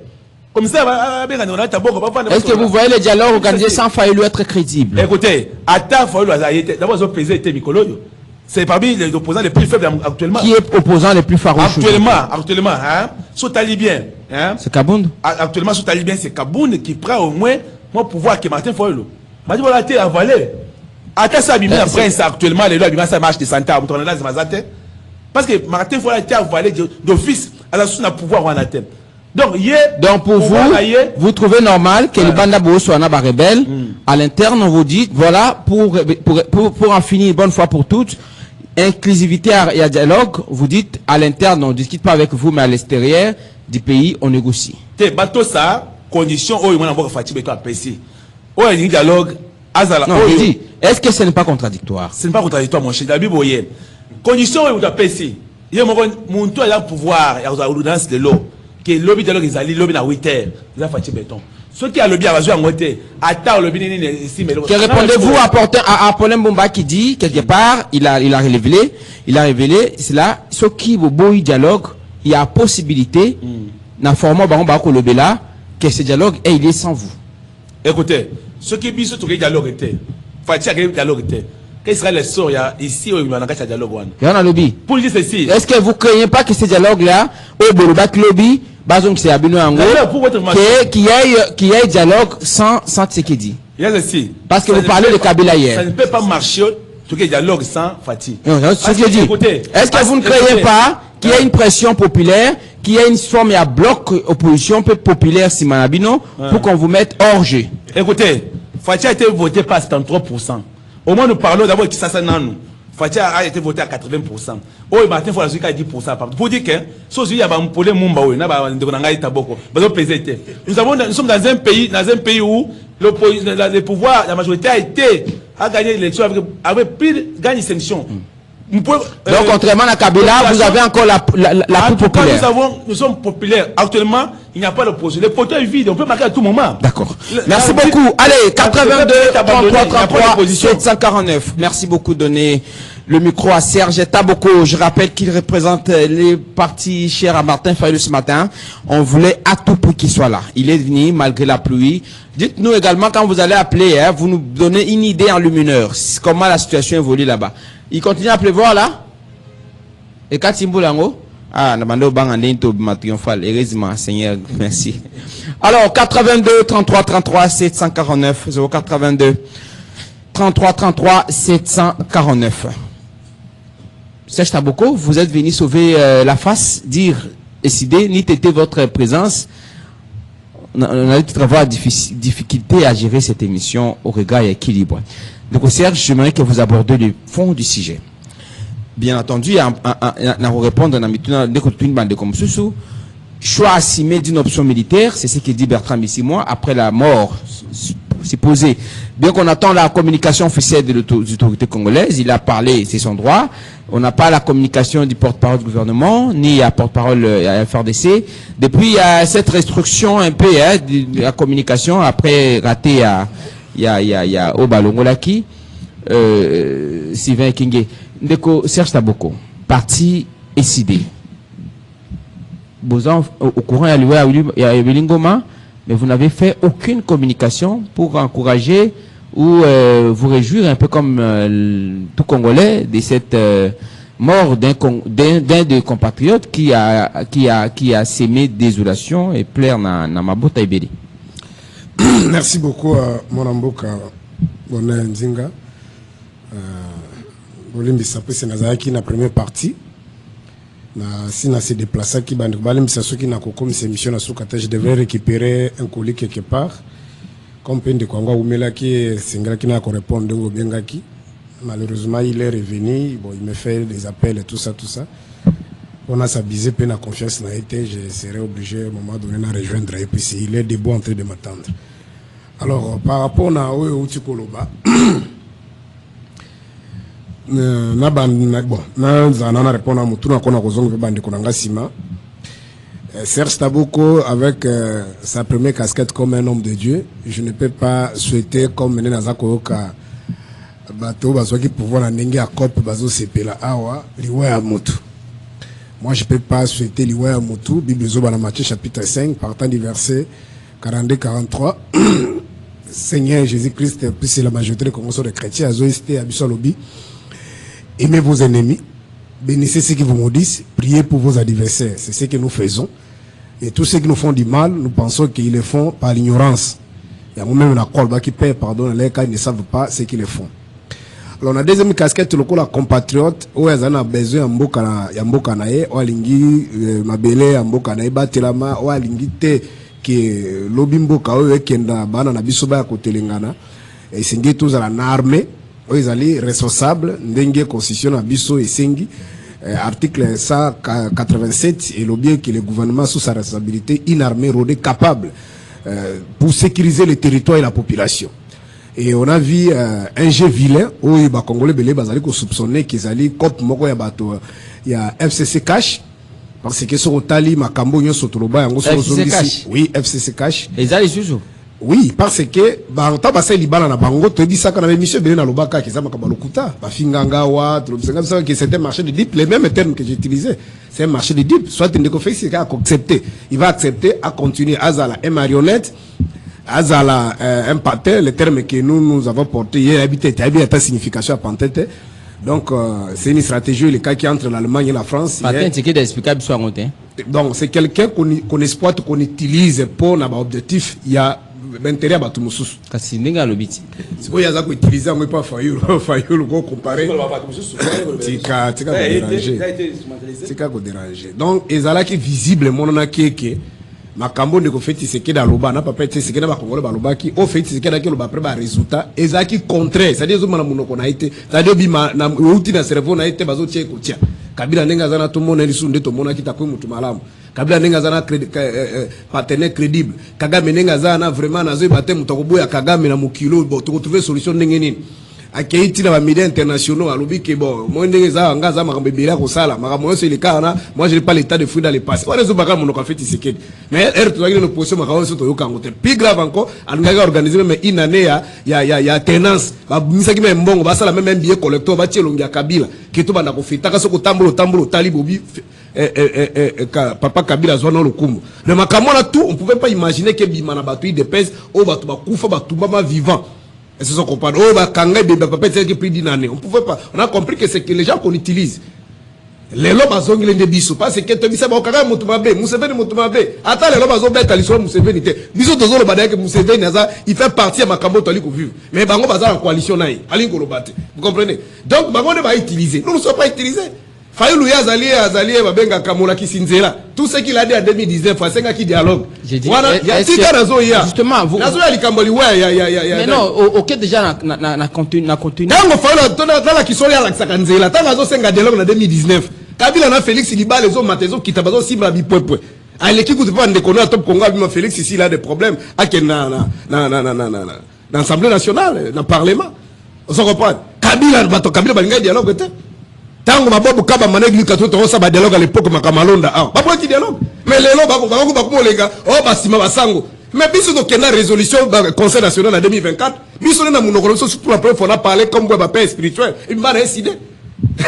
Comme ça, est-ce que vous voyez le dialogue organisé sans Fayulu être crédible? Écoutez, attends Fayulu, d'abord, ils ont pesé Mikoloyo. C'est parmi les opposants les plus faibles actuellement. Qui est opposant les plus farouches? Actuellement, hein, sous talibien, hein. C'est Kabound. Actuellement, sous talibien, c'est Kabound qui prend au moins mon pouvoir que Martin Fayulu. M'a dit voilà, t'es avalé. Attends ça, bimé la prince actuellement, les lois, bimé ça marche de santé, à mon là, c'est parce que Martin Fayulu a été avalé d'office à la source d'un pouvoir en atteint. Donc pour vous, vous trouvez normal que le Bandabo soit un rebelle. À l'interne, on vous dit, voilà, pour en finir une bonne fois pour toutes, inclusivité et dialogue, vous dites, à l'interne, on ne discute pas avec vous, mais à l'extérieur du pays, on négocie. Bateau ça, condition, oh, il y a un fatigué à PC. Oh, il y a un dialogue, azala. Non, je dis, est-ce que ce n'est pas contradictoire? Ce n'est pas contradictoire, mon cher. La Bible, condition, il y a un PC. Il y a un pouvoir, il y a un audience de l'eau. Que le lobby dialogue ils allaient lobby à 8 heures ils ont fait béton ceux qui a lobby à en côté attends le lobby ici mais que répondez-vous à Paulin Bomba qui dit quelque part il a révélé c'est là ceux qui au beau dialogue il y a possibilité dans format baron ko lobby là que ce dialogue est il est sans vous. Écoutez ceux qui bisou tout dialogue était Fatia dialogue était qu'est-ce sera le sort ici au dialogue il y a un lobby pour dire ceci est-ce que vous craignez pas que ce dialogue là au Boloba lobby Bazon c'est Abino Ango qui ait dialogue sans Tsekedi. Parce que vous parlez de Kabila hier. Ça ne peut pas marcher tout que dialogue sans Fatih. Ce que je dis. Est-ce que vous ne croyez pas qu'il y a une pression populaire, qu'il y a une forme de bloc opposition populaire Simanabino pour qu'on vous mette hors jeu? Écoutez, Fatih a été voté par 73%. Au moins nous parlons d'abord qui ça nous. Fatih a été voté à 80%. Oh, Martin Fayulu a 10%. Pour dire que, si il y a un problème, nous sommes dans un pays où le pouvoir, la majorité a gagné l'élection avec plus de gagné sanction. Donc, contrairement à Kabila, vous avez encore la plus populaire. Nous sommes populaires. Actuellement, il n'y a pas l'opposition. Le fauteuil est vide, on peut marquer à tout moment. D'accord. Merci beaucoup. Allez, 82, 33, 33, 749. Merci beaucoup. Donner le micro à Serge Taboko. Je rappelle qu'il représente les partis chers à Martin Fayulu ce matin. On voulait à tout prix qu'il soit là. Il est venu malgré la pluie. Dites-nous également quand vous allez appeler, hein, vous nous donnez une idée en lumineur. Comment la situation évolue là-bas. Il continue à pleuvoir là. Et quand Timbulango, ah, Namando Bangandinto triomphal. Heureusement, Seigneur, merci. Alors, 82 33 33 749 082 33 33 749. Serge Taboko, vous êtes venu sauver la face, dire, décider, ni têter votre présence. On a dû avoir difficulté à gérer cette émission au regard et équilibre. Donc, Serge, j'aimerais que vous abordez le fond du sujet. bien entendu, à répondre à une bande comme Soussou. Choix assumé d'une option militaire, c'est ce que dit Bertrand Bisimwa, après la mort supposée. Bien qu'on attend la communication officielle des autorités congolaises, il a parlé, c'est son droit. On n'a pas la communication du porte-parole du gouvernement, ni à porte-parole à FRDC. Depuis, il y a cette restriction un peu de la communication, après raté il y a Obalongolaki, Sylvain Kingé. Ndeko Serge Taboko, parti SID. Bozan, au courant, il y a Belingoma, mais vous n'avez fait aucune communication pour encourager ou vous réjouir un peu comme tout Congolais de cette mort d'un des compatriotes qui a sémé désolation et plaire dans Mabota Iberi. Merci beaucoup à Monamboka Bonet Nzinga. Olimbi Sapé Senazaki na première partie. Si na se déplacer qui balim ça qui na comme ces missions na soukata, je devrais récupérer un colis quelque part comme peine de Kongo Oumela qui singra qui n'a qu'à répondre au Bengaki. Malheureusement il est revenu, bon il me fait des appels et tout ça. On a s'abusé peine à confiance n'a été, je serai obligé à un moment donné de rejoindre et puis il est debout en train de m'attendre. Alors par rapport à Outikoloba na répondre à Moutouna qu'on a raison de bande Konangasima. Serge Taboko avec sa première casquette comme un homme de Dieu, je ne peux pas souhaiter comme mener Nazako Oka bateau bazo qui pouvoir n'engager à cop bazo sepela awa liwa ya mutu. Moi je peux pas souhaiter liwa ya mutu. Bible zo bana Matthieu chapitre 5 partant du verset 42-43. Seigneur Jésus-Christ, puis c'est la majorité des Congolais chrétiens, azoïsté abisolobi. Aimez vos ennemis, bénissez ceux qui vous maudissent, priez pour vos adversaires. C'est ce que nous faisons. Et tous ceux qui nous font du mal, nous pensons qu'ils le font par l'ignorance. Il y a même un colba qui paie pardon, les cas ils ne savent pas ce qu'ils le font. Alors, on a deuxième casquette, le coup, la compatriote, où ils ont besoin de mboka nae, ou alingi mabele, mboka nae, batelama, ou alingi te, que l'obimboka, ou kenda, bana na bisoba ya kotelengana, et c'est tous à la armée. Ils allaient responsables d'engue constitution à Bisso et Sengi article 187 et le bien que le gouvernement sous sa responsabilité une armée rodée capable pour sécuriser le territoire et la population. Et on a vu un jeu vilain où les Congolais belé bazali ko soupçonner qu'ils allaient cop moko ya bato ya FCC cash parce que sur Otali makambo nyoso toloba yango so zongisi oui FCC cash les allez toujours. Oui, parce que ta basa libana na bango te dit ça quand avait monsieur Belé na lobaka qui ça makaba lokuta ba finganga wa trop ça que c'était un marché de dip les mêmes termes que j'utilisais c'est un marché de dip soit une fait c'est accepter il va accepter à continuer azala un marionnette azala un patin les termes que nous avons porté hier habité ta signification à pantete donc c'est une stratégie le cas qui entre l'Allemagne et la France patin c'est que d'explicable soit monté donc c'est quelqu'un qu'on exploite qu'on utilise pour un objectif il y a l'intérêt à bato mususu kasi ndinga lobiti siko yaza ko utiliser ngo pas fayulu ko comparer tika ko déranger donc ezala ki visiblement na keke makambo ndeko feti seke da loba na papa ete seke na ba kongolo ba loba ki o feti seke da ke loba après ba résultat ezala ki contraire c'est à dire zo mana munoko na ite c'est à dire bima na uti na cerveau na ite bazo tie ko tia kabila nenga zana to mona lisu ndeto mona kita ko mutu malamu kabila nenga zana partenaire crédible Kagame nenga zana vraiment nazo batem mutokoboya Kagame na mukilo bo to trouver solution ndenge nini akeiti na ba médias internationaux alobi ke bon mo ndenge za ngaza makambe bela ko sala makambo c'est le cas na moi je n'ai pas l'état de fouiller dans les passés on rezo baka monoko feti sekedi mais er to ngine position makambo so to yokango te plus grave encore alunga organiser même une année ya tenance ba misaki même mbongo ba sala même billet collecteur ba tielongi ya Kabila ke to banda ko fita ka so ko tambulo talibobi papa Kabila zwana lokumu le makambo na tout on pouvait pas imaginer que bimana batu de pèse o batu ba kufa batu ba vivant. Et ce sont comprendre. Oh, bah, quand papa c'est plus d'une année. On pouvait pas. On a compris que c'est que les gens qu'on utilise. Les lobes à zong les biso. Parce que tu dis ça, bah, quand Moutoumabé, Mousseveni Moutoumabé. Attends, les lobes à zong à l'histoire Mousseveni. Biso de zolo badek Mousseveni, il fait partie à Makambo Toli qu'on vive. Mais bango bazar en coalition naï. Alin Kolobate. Vous comprenez? Donc, bango ne va utiliser. Nous ne sommes pas utilisés. Fayulu azali babenga kamola kisinzela. Tout ce qu'il a dit en 2019, c'est qui dialogue. J'ai dit, justement, vous. Mais non, ok, déjà, na continue. Tango Fayulu, dans la kisoli à la Sakanzela, tango senga dialogue en 2019. Kabila na Félix Liba, les hommes matezo qui tabazo simba bipwepwe. À l'équipe, vous devez déconner à top Congo, mais Félix ici, il a des problèmes. À l'Assemblée nationale, dans le Parlement. On s'en reprend. Kabila, Kabila, dialogue, tango mabobu kaba manegli katoto on saba dialogue à l'époque makamalonda ah babo ki dialogue mais lelo bako lenga oh basima basango mais biso to kena résolution conseil national en 2024 biso na munokolo so surtout après faut parler comme bois paix spirituel il va décider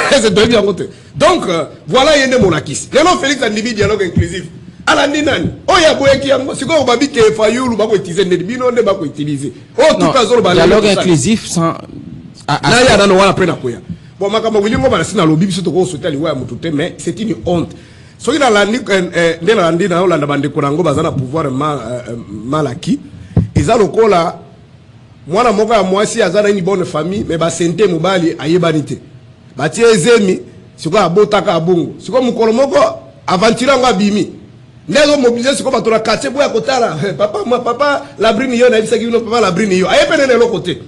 c'est de bien côté donc voilà yende monakis lelo Félix Andibi dialogue inclusif ala ninani oya boyeki yango siko babi ke Fayulu bako utiliser bino ne bako utiliser oh tout cas dialogue inclusif sans na ya na no wala après na koya. Bon, makama wilingo bana sina lobi biso toko sotali wa mutute mais c'est une honte. So ina landi ndela landi na olanda bande kurango bazana pouvoir mal acquis. Eza lokola mwana moko ya mwasi azana une bonne famille mais ba sente mobali ayebanite. Batie ezemi siko abotaka abungu. Siko mukolo moko aventura ngo abimi. Ndezo mobiliser siko bato na quartier boya kotala papa la brine yo na bisa ki no papa la brine yo. Ayepene le côté.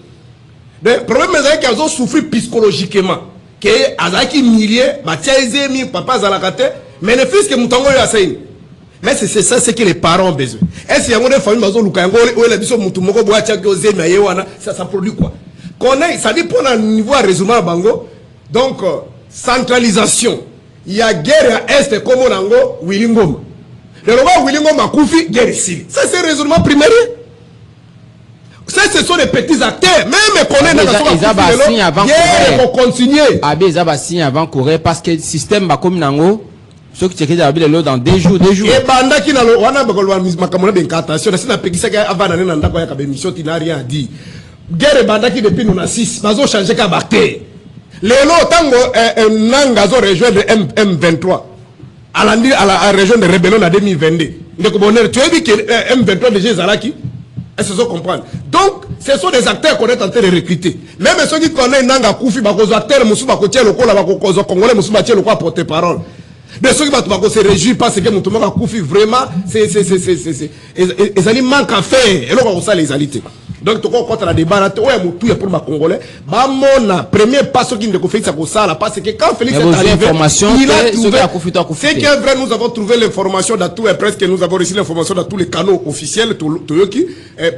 Le problème c'est qu'ils ont souffert psychologiquement. Que azaki milliers, batiaizemi, papa zalakate, mais le fils que moutango yasaini. Mais c'est ça ce que les parents ont besoin. Est-ce qu'il y a des familles qui ont lukango ou la biso moutumoko boatia que ozemi ayewana, ça produit quoi? Connaît, ça dit pour un niveau à raisonnement bango. Donc centralisation. Il y a guerre à est comme on ango Willingoma. Le roi Willingoma koufi guerre ici. Ça c'est raisonnement primaire. Ça, ce sont des petits acteurs. Même qu'on est dans la continuer. Abbé, ils ont signé avant courir parce que le système va comme nango. Ceux qui checkent dans 2 jours, 2 jours. Et banda qui n'a pas d'incantation, c'est la péquisse qui a avancé dans la mission qui n'a rien dit. Guerre banda qui depuis nous 6, ils ont changé qu'à bacté. Les lots tango nangazo rejoindre M23 à la région de rébellion en 2022. Tu as dit que M23 déjà Zalaki. Est-ce que vous comprenez? Donc, ce sont des acteurs qu'on est en train de recruter. Même ceux qui connaissent Nanga Koufi, les acteurs, les acteurs, les Congolais, les acteurs, les porte-parole. Mais ceux qui se réjouissent parce que Moutoumaka Koufi, vraiment, ils manquent à faire. Et là, on sait les alités. Donc, tu comprends la débat là, ouais, Moutou, pour les Congolais. Bah, mon premier pas, ce qui ne fait ça, parce que quand Félix est arrivé, il a trouvé, c'est que vrai, nous avons trouvé l'information dans tout, presque nous avons reçu l'information dans tous les canaux officiels,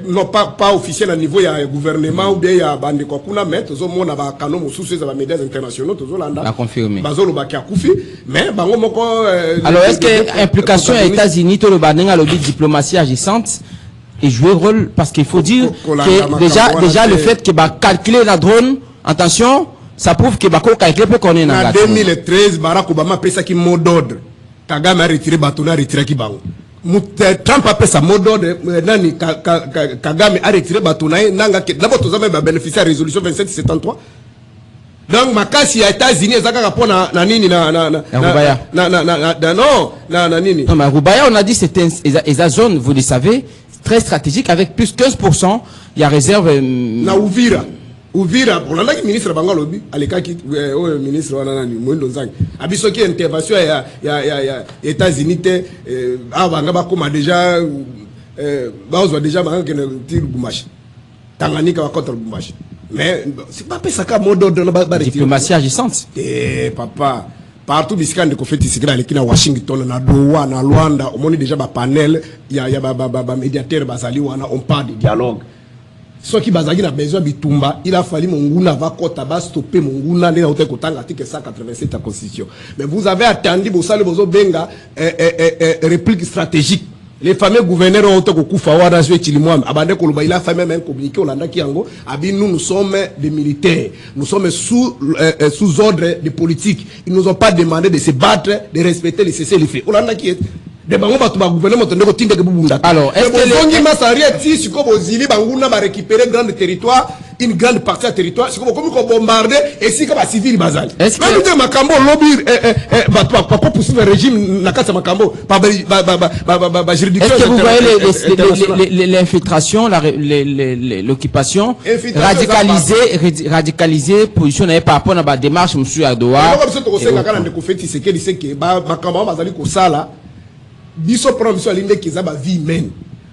non pas officiels à niveau, il y a un gouvernement, ou bien il y a Bande Kokuna, mais tout le monde a un canal, sous ces médias internationaux, tout le monde a confirmé. Mais, alors, est-ce que l'implication aux États-Unis, tout le Banding a le diplomatie agissante, et jouer rôle parce qu'il faut dire que déjà le fait que calculer la drone attention ça prouve que calculer peut qu'on est en 2013 Barack Obama a pris ça qui mot d'ordre Kagame a retiré Batona a retiré Kibango Trump a pris ça mot d'ordre nani Kagame a retiré Batona nanga d'abord tous avez bénéficié à la résolution 2773 donc makasi ya États-Unis ezaka rapport na nini na nini non mais Rubaya on a dit c'était une zone vous le savez très stratégique avec plus 15%, il y a réserve. Na Uvira, on a un ministre Bangalobi, à l'écart qui ministre Moïndo Zang. Abiso qui intervention ya États-Unis, Bangaba comme déjà, Baozo déjà Bangaba qui ne tire Boumache. Tanganyika va contre Boumache. Mais c'est pas ça qu'à mot d'ordre de la diplomatie agissante. Papa. Partout biscan de conflit ici à Washington na Doha na Luanda on monte déjà ba panel il y a médiateur bazali wana on parle de dialogue ceux qui bazali na besoin bitumba il a fallu monguna va kota ba stopper monguna na hotel kotanga article 187 de la constitution mais vous avez attendu vous savez bozo benga réplique stratégique les fameux gouverneurs ont été kufa wada zo chilimwa abande ko luba il a fait même un communiqué olanda kiango abi nous sommes des militaires nous sommes sous ordre de politique ils nous ont pas demandé de se battre de respecter les cessez-le-feu olanda qui est de bango batu ba gouvernement to ndeko tinde ke bubunda alors est-ce que les zongi masari ti siko bozili banguna ba récupérer grand territoire une grande partie du territoire, c'est comme qu'on bombarde et si comme civil bazal. Est-ce que même Makambo lobby pas poursuivre le régime nakata Makambo par juridiction. Est-ce que vous voyez l'infiltration, l'occupation radicalisée position par rapport à la démarche monsieur Adoua. Makambo bazali ko sala biso provision linde kizaba vie humaine.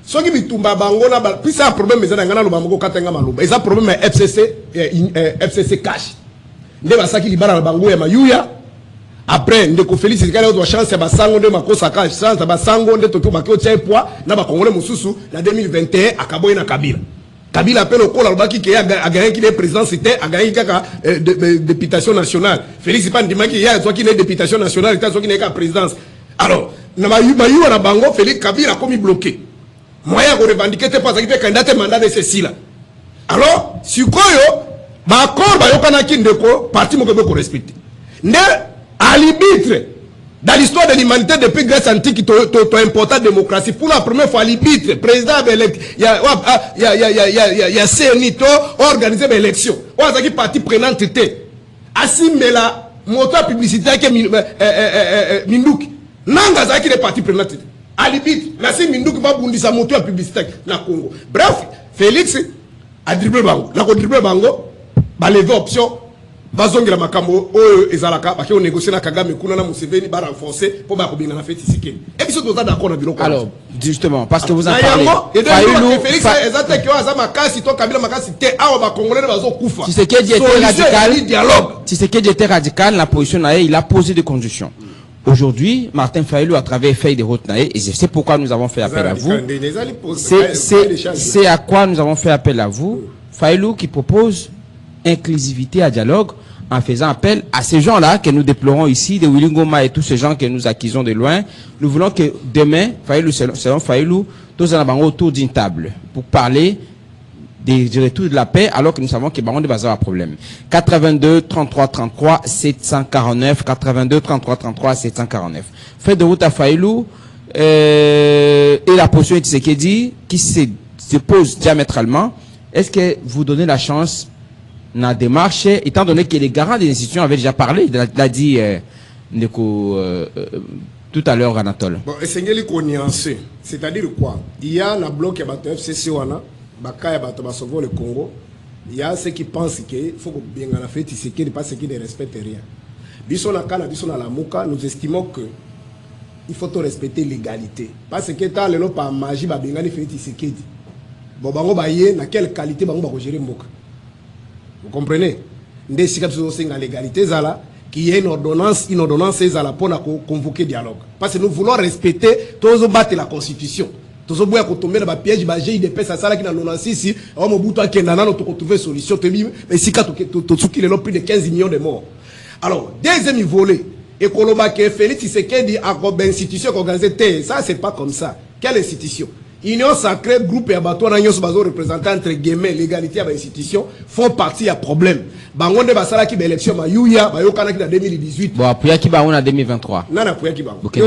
Soki bitumba bango na puis ça problème ezana ngana lo bango katenga maluba. Eza problème FCC cash. Nde basaki libara bango ya mayuya. Après ndeko Félix Sekali doit chance ba sango nde makosa cash chance ba sango nde tokyo bakio tchai poa na ba congolais mususu na 2021 akaboye na Kabila. Kabila appelle au col albaki qui a gagné qui est président c'était a gagné kaka députation nationale. Félix pas ndima qui ya toi qui est députation nationale toi qui n'est qu'à présidence. Alors na mayuya na bango Félix Kabila a commis bloqué. Moyen de revendiquer pas ça qui fait candidat mandat de ceci là. Alors, si quoi ba accord ba yokana kindeko parti moko ko respecter. Ne à l'arbitre dans l'histoire de l'humanité depuis Grèce antique to important démocratie pour la première fois l'arbitre président élect il y a CNI to organiser l'élection. On a qui parti prenante était asimela moto publicité que Minduki nanga za qui les parti prenante. Alibit, la c'est Mindouk va bundisa moto publicité na Congo. Bref, Félix a dribblé bango. La ko dribblé bango, ba lever option, ba zongela makambo o ezalaka ba ke on négocier na Kagame kuna na Museveni ba renforcer pour ba ko binga na feti sikeni. Et biso toza d'accord na biloko. Alors, justement parce que vous en parlez. Félix ezate ke aza makasi to Kabila makasi te awa ba congolais bazo kufa. Si c'est que était radical, si c'est que était radical, la position na il a posé des conditions. Aujourd'hui, Martin Fayulu, à travers Feuille de route, et c'est pourquoi nous avons fait appel à vous. C'est à quoi nous avons fait appel à vous. Fayulu qui propose inclusivité à dialogue en faisant appel à ces gens-là que nous déplorons ici, de Willy Ngoma et tous ces gens que nous accusons de loin. Nous voulons que demain, Fayulu, selon Fayulu, tous en avons autour d'une table pour parler du retour de la paix, alors que nous savons que Baron de Bazar a un problème. 82 33 33 749 82 33 33 749. Fait de route à Fayulu et la position de Tshisekedi qui se pose diamétralement. Est-ce que vous donnez la chance dans la démarche, étant donné que les garants des institutions avaient déjà parlé, l'a dit tout à l'heure Anatole. Bon, essayez de nuancer. C'est-à-dire quoi? Il y a un bloc qui a FCC wana. Bakaya bato ba sauver le Congo. Il y a ceux qui pensent qu'il faut que bien la fête Tshisekedi parce qu'ils ne respectent rien. Biso na kana biso na la muka, nous estimons que il faut respecter l'égalité. Parce que tant le pas magie ba bengani fête Tshisekedi. Bon bango ba yé na quelle qualité bango ba ko gérer mboka. Vous comprenez? Ndé sika biso senga l'égalité zala qui est une ordonnance zala pour convoquer dialogue. Parce que nous voulons respecter tous battre la constitution. Tous boya ko tomber na ba piège ba GIDP ça sala qui na 96 on mobutu akenda nano to trouver solution te mais si ka to tsuki le plus de 15 millions de morts. Alors deuxième volet et Koloba que Félix Tshisekedi a comme institution organisée ça c'est pas comme ça. Quelle institution? Union sacrée groupe et bateau na nyos bazo représenter entre guillemets l'égalité à l'institution font partie à problème. Bangonde basala ki ba élection ma yuya ba yokana ki na 2018. Bon après qui ba on en 2023. Nana pour qui ba. OK,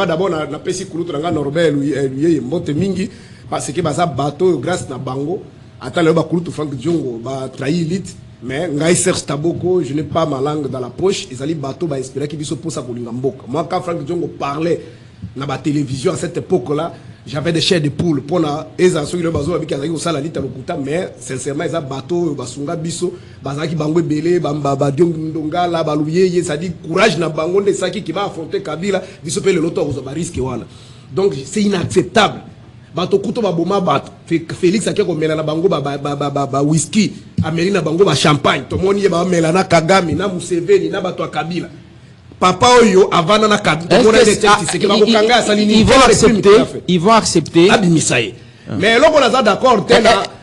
d'abord na pesi kulutu nga Norbert lui mbote mingi parce que baza bateau grâce na bango ata le ba kulutu Frank Djongo ba trahi elite mais ngai Serge Taboko je n'ai pas ma langue dans la poche ils allaient bateau ba espérer ki biso posa ko linga mboka. Moi quand Frank Djongo parlait na ba télévision à cette époque là j'avais des chairs de poule pour na eza so le bazo avec azaki osala lita lokuta mais sincèrement eza bateau basunga biso bazaki bango belé ba diongondonga la baluyeye ça dit courage na bango de saki qui va affronter Kabila biso pe le loto ozo ba risque wana donc c'est inacceptable bato kuto ba boma bat Félix akeko mela na bango ba whisky amelina bango ba champagne to moni ba mela na Kagame na Museveni na bato Kabila papa oyo avana na Kabila ils vont accepter mais là on a d'accord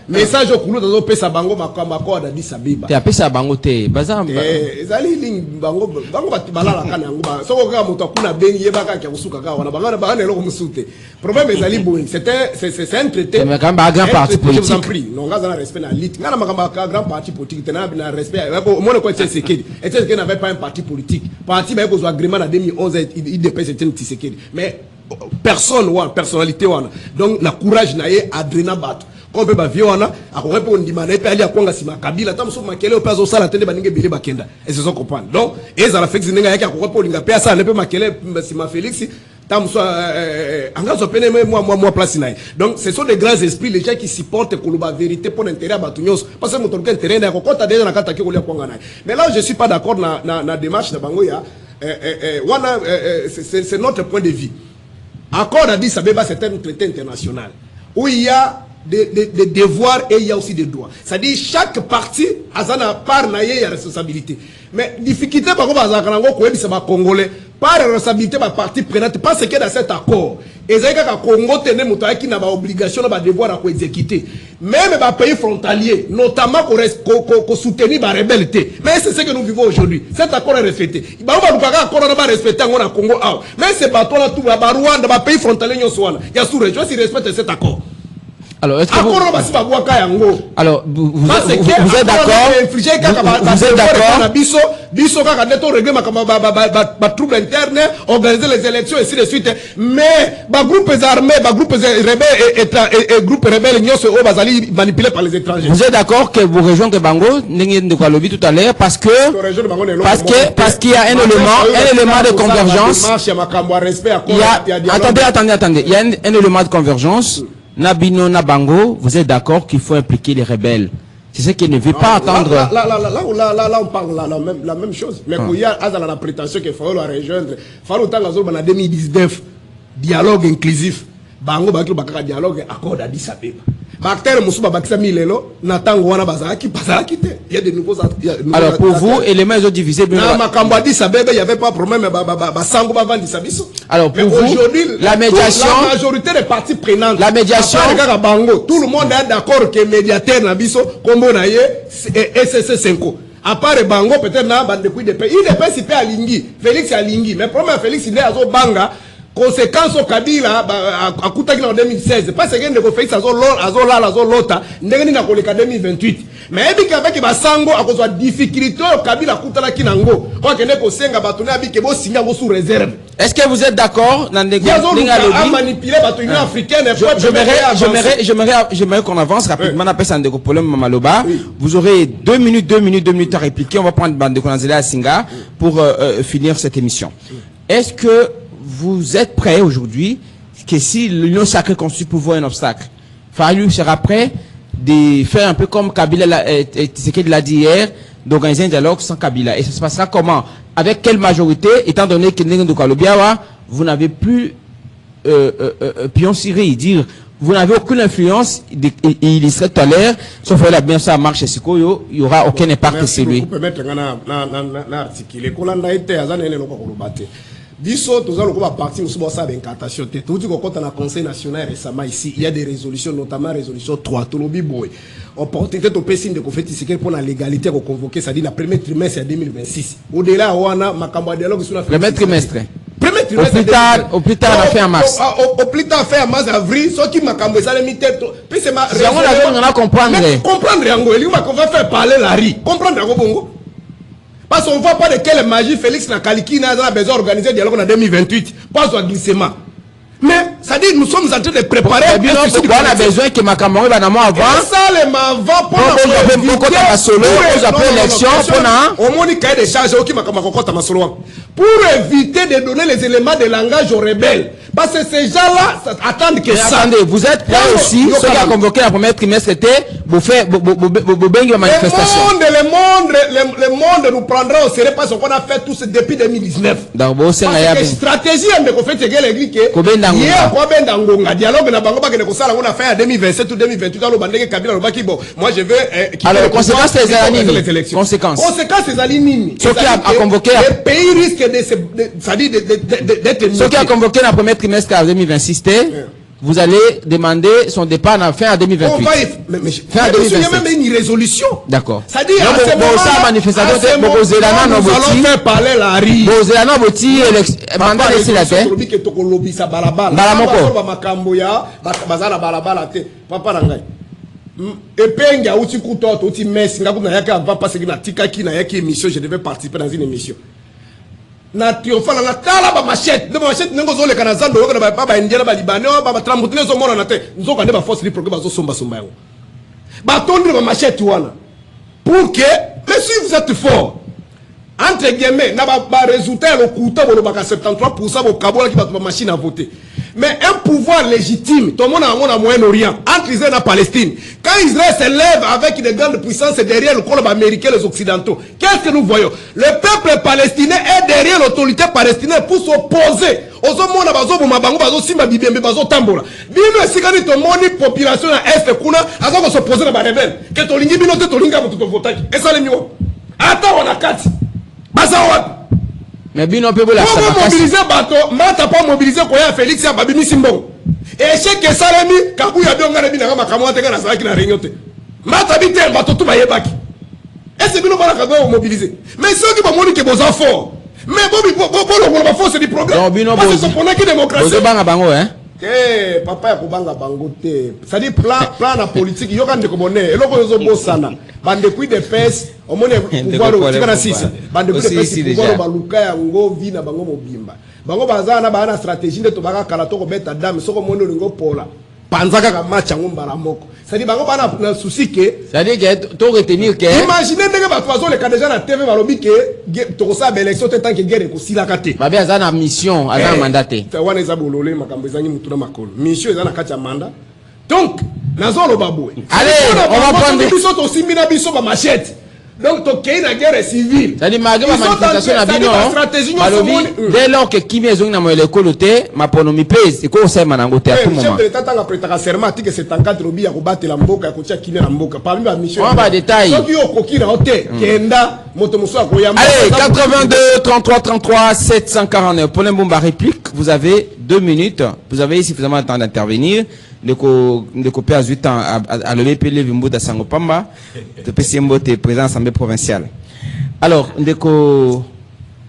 message au kulu dans pesa bango makamako da disabeba te apesa bango te bazamba ezali ling bango batibala kana yango ba soko ka moto kuna bengi yebaka kya kusuka ka wana bangana bangana loko musute problème ezali boy c'est un traité mais quand ba grand parti politique non ngaza na respect na lit ngana makamba grand parti politique tena na respect mon ko Tshisekedi et Tshisekedi n'avait pas un parti politique parti ba ko agrément en 2011 il dépasse Tshisekedi mais personne ou personnalité wana donc na courage na ye adrena bat Quand on peut vieux on a après on dit mané aller à Konga sima Kabila tam so makele au paso sala tende baninge bele bakenda et se sont comprendre donc et ça la fait que zinga yaki akoko pour linga pe ça ne peut makele sima Félix tam so angazo pene moi place naï donc ce sont des grands esprits les gens qui supportent que la vérité pour l'intérêt à Batunyos parce que mon token terrain na kokota déjà na kata ki ko le Konga naï mais là je suis pas d'accord na démarche de Bangoya c'est notre point de vue. Accord d'Addis Abeba, c'est un traité international où il y a des devoirs et il y a aussi des droits. C'est-à-dire chaque partie a sa part naie a responsabilité. Mais difficulté par contre à Zakanango Congolais par responsabilité par partie prenante parce que dans cet accord et ça que Congo tenait moto qui n'a pas obligation n'a devoir à exécuter. Même les pays frontaliers notamment qu'on soutenir la rébellion. Mais c'est ce que nous vivons aujourd'hui. Cet accord est respecté. Il va pas accord n'a pas respecté en Congo. Mais c'est bateau là tout la Rwanda les pays frontaliers il y a sous-région qui respectent cet accord. Alors, est-ce que vous êtes d'accord? Vous êtes d'accord? Troubles internes, organiser les élections et ainsi de suite. Mais, groupes armés, groupes rebelles et groupes rebelles, ils sont manipulés par les étrangers. Vous êtes d'accord que vous rejoignez Bango, de quoi lobby tout à l'heure, parce qu'il y a un élément de convergence. Attendez. Il y a un élément de convergence. Nabino Nabango, vous êtes d'accord qu'il faut impliquer les rebelles? C'est ce qui ne veut pas attendre. Là, on parle la même chose. Mais il y a la prétention qu'il faut la rejoindre. Il faut en 2019, dialogue inclusif. Bango, dialogue, accord d'Addis Abeba. Acteur Moussouba Baksa Milelo, Natango Wana Bazaki, Bazaki, il y a de nouveaux. Alors pour vous, éléments ils ont divisé. Non, Makambadi Sabebe, il n'y avait pas de problème, Basango Bavandi Sabiso. Alors pour vous, la médiation. La majorité des parties prenantes. La médiation. Tout le monde est d'accord que médiateur Nabiso, Kombo Naye, et SSC5. À part Bango, peut-être na bande de pays de pays. Il est pas si peu à Lingui. Félix à Lingui. Mais problème Félix, il est à Banga. Conséquence au Kabila à Koutaki en 2016 parce que ne fait ça lota ndengeni na koleka 2028 mais ebi avec basango à cause de difficulté au Kabila Koutala kinango kwa kene ko senga batuna bi ke bo singa go sous réserve. Est-ce que vous êtes d'accord dans les manipuler batuna africaine? J'aimerais qu'on avance rapidement après ça ndeko problème Mamaloba. Vous aurez 2 minutes à répliquer. On va prendre bande Konazela à Singa pour finir cette émission. Est-ce que vous êtes prêts aujourd'hui que si l'Union sacrée constitue pour vous un obstacle, Fayou sera prêt de faire un peu comme Kabila ce qu'il a dit hier, d'organiser un dialogue sans Kabila. Et ça se passera comment? Avec quelle majorité, étant donné que vous n'avez plus pion ciré, dire vous n'avez aucune influence, il serait tout à l'heure, sauf que la bien ça marche chez Sikoyo, il n'y aura aucun impact sur lui. Biso, tous allons partir sur ça d'incantation. Tout dit qu'on compte dans le Conseil national récemment ici, il y a des résolutions, notamment résolution 3, Tolobi Boy. Opportunité de payer signe de confétisser pour la légalité qu'on convoquer, c'est-à-dire la première trimestre 2026. Au-delà, on a ma campagne de dialogue sur la premier trimestre. Premier trimestre. Au plus tard, on a fait en mars. Au plus tard, fait en mars, avril, ce qui m'a cambré, ça les tête. Puis c'est ma. On a comprendre. Comprendre, Yango. Il m'a fait parler la ri. Comprendre, Yango Bongo. Parce qu'on ne voit pas de quelle magie Félix Nakaliki n'a besoin d'organiser dialogue en 2028. Pas au glissement. Mais, ça dit, nous sommes en train de préparer. On a besoin que Makamori va avant. Ça, les avant pour éviter de donner les éléments de langage aux rebelles. Parce que ces gens-là attendent que ça. Attendez, vous êtes là aussi, ceux qui ont convoqué la première trimestre, c'était pour faire la manifestation. Le monde nous prendra au sérieux parce qu'on a fait tout ça depuis 2019. Parce que stratégie, on fait l'église que dialogue on a fait en 2027 ou 2028 moi je veux alors conséquences des conséquences des alignes ceux qui a convoqué le pays risque d'être ceux qui a convoqué la première trimestre en 2026 vous allez demander son départ en fin 2028. On va il y a même une résolution. D'accord. Ça dit à ce moment nous allons faire parler la ri. Mandat laisser la terre. Papa nangai. Epenga uti kutoto uti mess ngaku na yaka va passer na tika ki na yaki émission je devais participer dans une émission. na triomphal na tala ba machette de machette nengo zo le kana zando ko na ba indiana ba libanais ba trambutine zo mona na te nzoka nde ba force li programme zo somba somba yango ba tondi ba machette wana pour que mais si vous êtes fort entre guillemets na ba résultat le couta bo ba 73% bo kabola ki ba machine à voter. Mais un pouvoir légitime, tout le monde a Moyen-Orient, entre Israël et Palestine. Quand Israël s'élève avec des grandes puissances derrière le colon américain et les Occidentaux, qu'est-ce que nous voyons? Le peuple palestinien est derrière l'autorité palestinienne pour s'opposer aux hommes qui population est kuna azoko s'opposer à rebelle que tolingi bino te tolinga mutu votaki et ça les mieux attends on a quatre baza mais bino pe bola ça mobiliser bato mata pas mobiliser ko ya Félix ya babimi simbo et cheke salemi kabuya donga na bina kama kamwa te kana saki na réunion te mata bité bato tout bayebaki est-ce que nous va ka mobiliser mais ceux qui vont moni que boza fort mais bobi bo la force du programme non bino parce que c'est pour la démocratie bozo banga bango hein eh papa ya kubanga bango te ça dit plan na politique yoka ndeko bonne eloko yozo bosana bande kui de pes omone pouvoir tika na sisa bande kui de pes pouvoir baluka ya ngovi na bango mobimba bango bazana bana stratégie nde to baka kala to ko beta dame soko mono lingo pola panzaka ka match ngomba la moko ça dit bango bana na souci que ça dit que to retenir que imaginez ndenge ba toazo le déjà na TV balobi que to ko sa élection tant que guerre ko silaka te babe azana mission azana mandaté wana eza bolole makambo ezangi mutuna makolo mission ezana kati ya mandat donc nazolo baboué allez on va prendre biso to simina biso ba machette donc to kei na guerre civile ça dit malgré ma manifestation na bino balobi dès lors que kimi ezongi na moyo ekolo te maponomi pèse ko sema na ngote à tout moment chef de l'état tanga prêtera serment que c'est en cadre obi ya ko batela mboka ya kotia kimi na mboka parmi ba mission on va détail donc yo kokira hote kenda moto muso akoyamba allez 82 33 33 749 pour Mbumba réplique vous avez 2 minutes vous avez suffisamment de temps d'intervenir de copier à 8 ans à lever Pele Vimbuda Sangopamba de PCMBO te président assemblée provinciale. Alors ndeko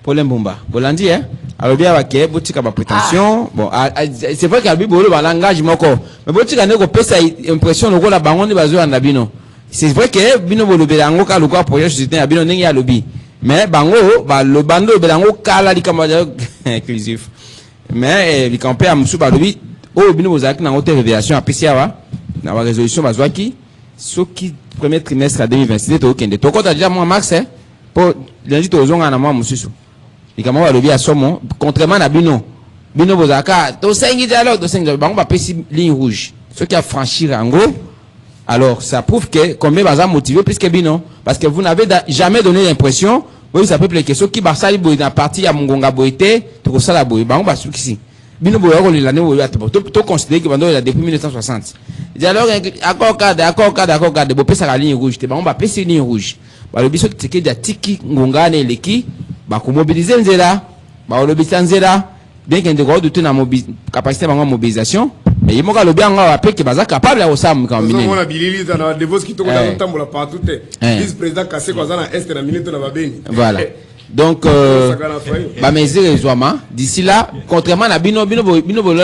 Paul Mbumba bolandi hein alors bien avec botika ba prétention bon c'est vrai qu'albi bolo ba langage moko mais botika ndeko pesa impression loko la bango ni bazo na bino c'est vrai que bino bolo belango ka loko projet société ya bino ndenge ya lobi mais bango ba lo bando belango kala likamba inclusif mais likampe ya musu ba lobi oh bino bozaki na haute révélation à PCA na ba résolution bazwaki soki premier trimestre à 2026 to kende to kota déjà mois mars pour lundi to zonga na mois mususu likama ba lobi à somo contrairement na bino bozaka to sengi dialogue to sengi bango ba pesi ligne rouge ceux qui a franchir en gros alors ça prouve que combien baza motivé puisque bino parce que vous n'avez jamais donné l'impression oui ça peut plaire que ceux qui basali boy na partie ya mungonga boité to sala boy bango ba sukisi bino boyo ko l'année boyo atabo to considérer que bando la depuis 1960 dialogue accord cadre bo pesa la ligne rouge te bango ba pesa ligne rouge ba lobiso teke dia tiki ngongane eleki ba ko mobiliser nzela ba lobisa nzela bien que ndeko douter na capacité bango mobilisation mais il moka lobi anga après que baza capable ya osam quand même on a bilili na devos qui to ko dans tambola partout vice président Kassé ko zana est na minute na babeni voilà. Donc, bah mesure raisonnement. D'ici là, contrairement à bino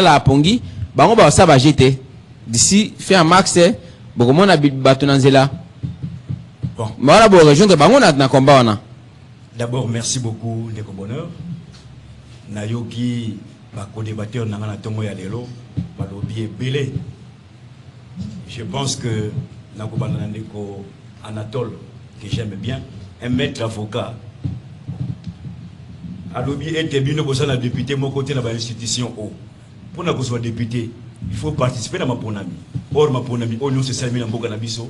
la pongi, bah on va ça va jeter. D'ici fin mars, beaucoup moins na batunanzela. Bon. Voilà pour rejoindre bah on a na combat on a. D'abord merci beaucoup Ndeko Bonheur. Nayoki ba ko débatteur na na tongo ya lelo, ba lobi belé. Je pense que na ko bana Ndeko Anatole que j'aime bien, un maître avocat. Alobi était bien au na député mon côté dans l'institution o pour na soit député il faut participer dans ma ponami or ma ponami o nous c'est salami na mboka na biso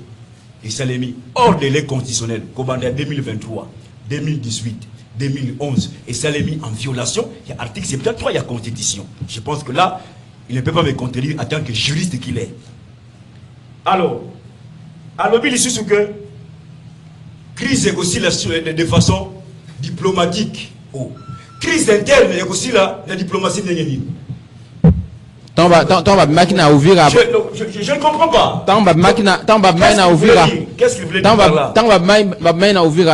et salami hors délai constitutionnel commandé 2023 2018 2011 et salami en violation il y a article 73 il y a constitution je pense que là il ne peut pas me contredire en tant que juriste qu'il est alors alobi il sous que crise est aussi de façon diplomatique oh. Crise interne et aussi la diplomatie de l'ennemi. Tant machine ouvrir. Je ne comprends pas. Tant machine ouvrir. Qu'est-ce qu'il voulait dire par là? Tant machine ouvrir.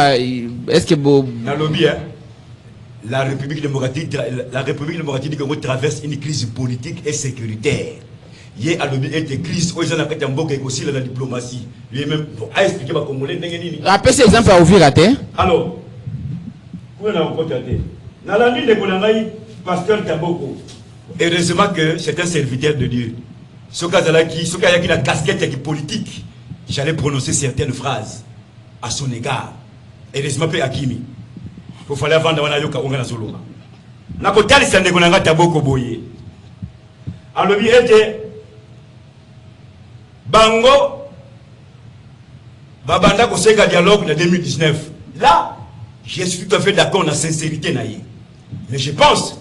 Est-ce que bon? Dans le bien, la République démocratique du Congo traverse une crise politique et sécuritaire. Hier à l'objet était crise aux gens qui ont beaucoup aussi la diplomatie. Lui-même a expliqué ma Congolais. Rappelez cet exemple à ouvrir à terre. Alors, où est-ce qu'on peut Nalandi de Konangaï, pasteur Taboko. Heureusement que c'est un serviteur de Dieu. Ce cas qui a la casquette politique, j'allais prononcer certaines phrases à son égard. Heureusement que Akimi. Il fallait avant d'avoir Nayoka Ongana Solo. Nakotali Sandegonanga Taboko Boye. Alors, il était Bango Babanda Koseka dialogue de 2019. Là, je suis tout à fait d'accord dans la sincérité. Mais je pense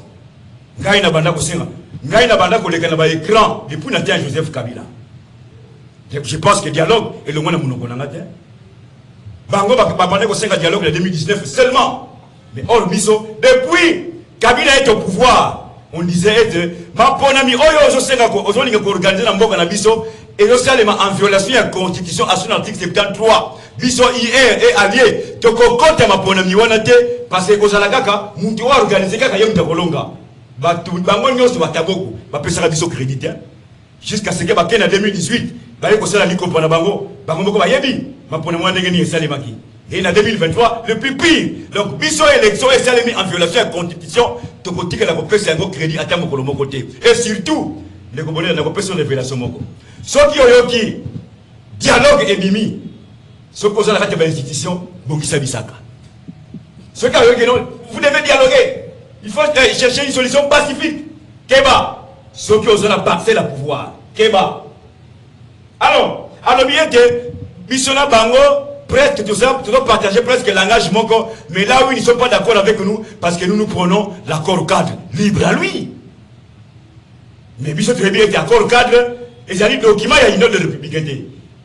Ngaïna Banda Koseka, Ngaïna Banda Koleka na ba écran depuis Nathan Joseph Kabila. Je pense que dialogue est le moins de mon Bango Babanda Koseka dialogue de 2019 seulement. Mais or biso depuis Kabila est au pouvoir, on disait ma ponami oyo ozosenga ko ozolinga ko organiser na mboka na biso et localement en violation de la constitution à son article 73 biso IR et allié to kokota ma ponami wana te parce que ozala kaka muntu wa organiser kaka yemu takolonga batu bango nyonso bataboko ba pesa biso crédit jusqu'à ce que ba kena 2018 ba ko sala liko pona bango moko ba yebi ma ponami wana ngeni esalemaki. Et en 2023, le plus pire. Donc, biso élection est mis en violation de la constitution. Tout côté que la copie c'est un gros crédit à terme pour le côté. Et surtout, les Congolais la copie sur révélation moko. Ceux qui ont qui dialogue et mimi. Ceux qui ont la carte de l'institution, Bokissa Bisaka. Ceux qui ont qui non, vous devez dialoguer. Il faut chercher une solution pacifique. Keba. Ceux qui ont la parcelle à pouvoir. Keba. Alors bien que Bissona Bango. Presque tout ça, nous partager presque l'engagement, mais là où ils ne sont pas d'accord avec nous, parce que nous prenons l'accord cadre, libre à lui. Mais Bissot très bien accord cadre, et ça dit document, il y a l'Union des Républicains.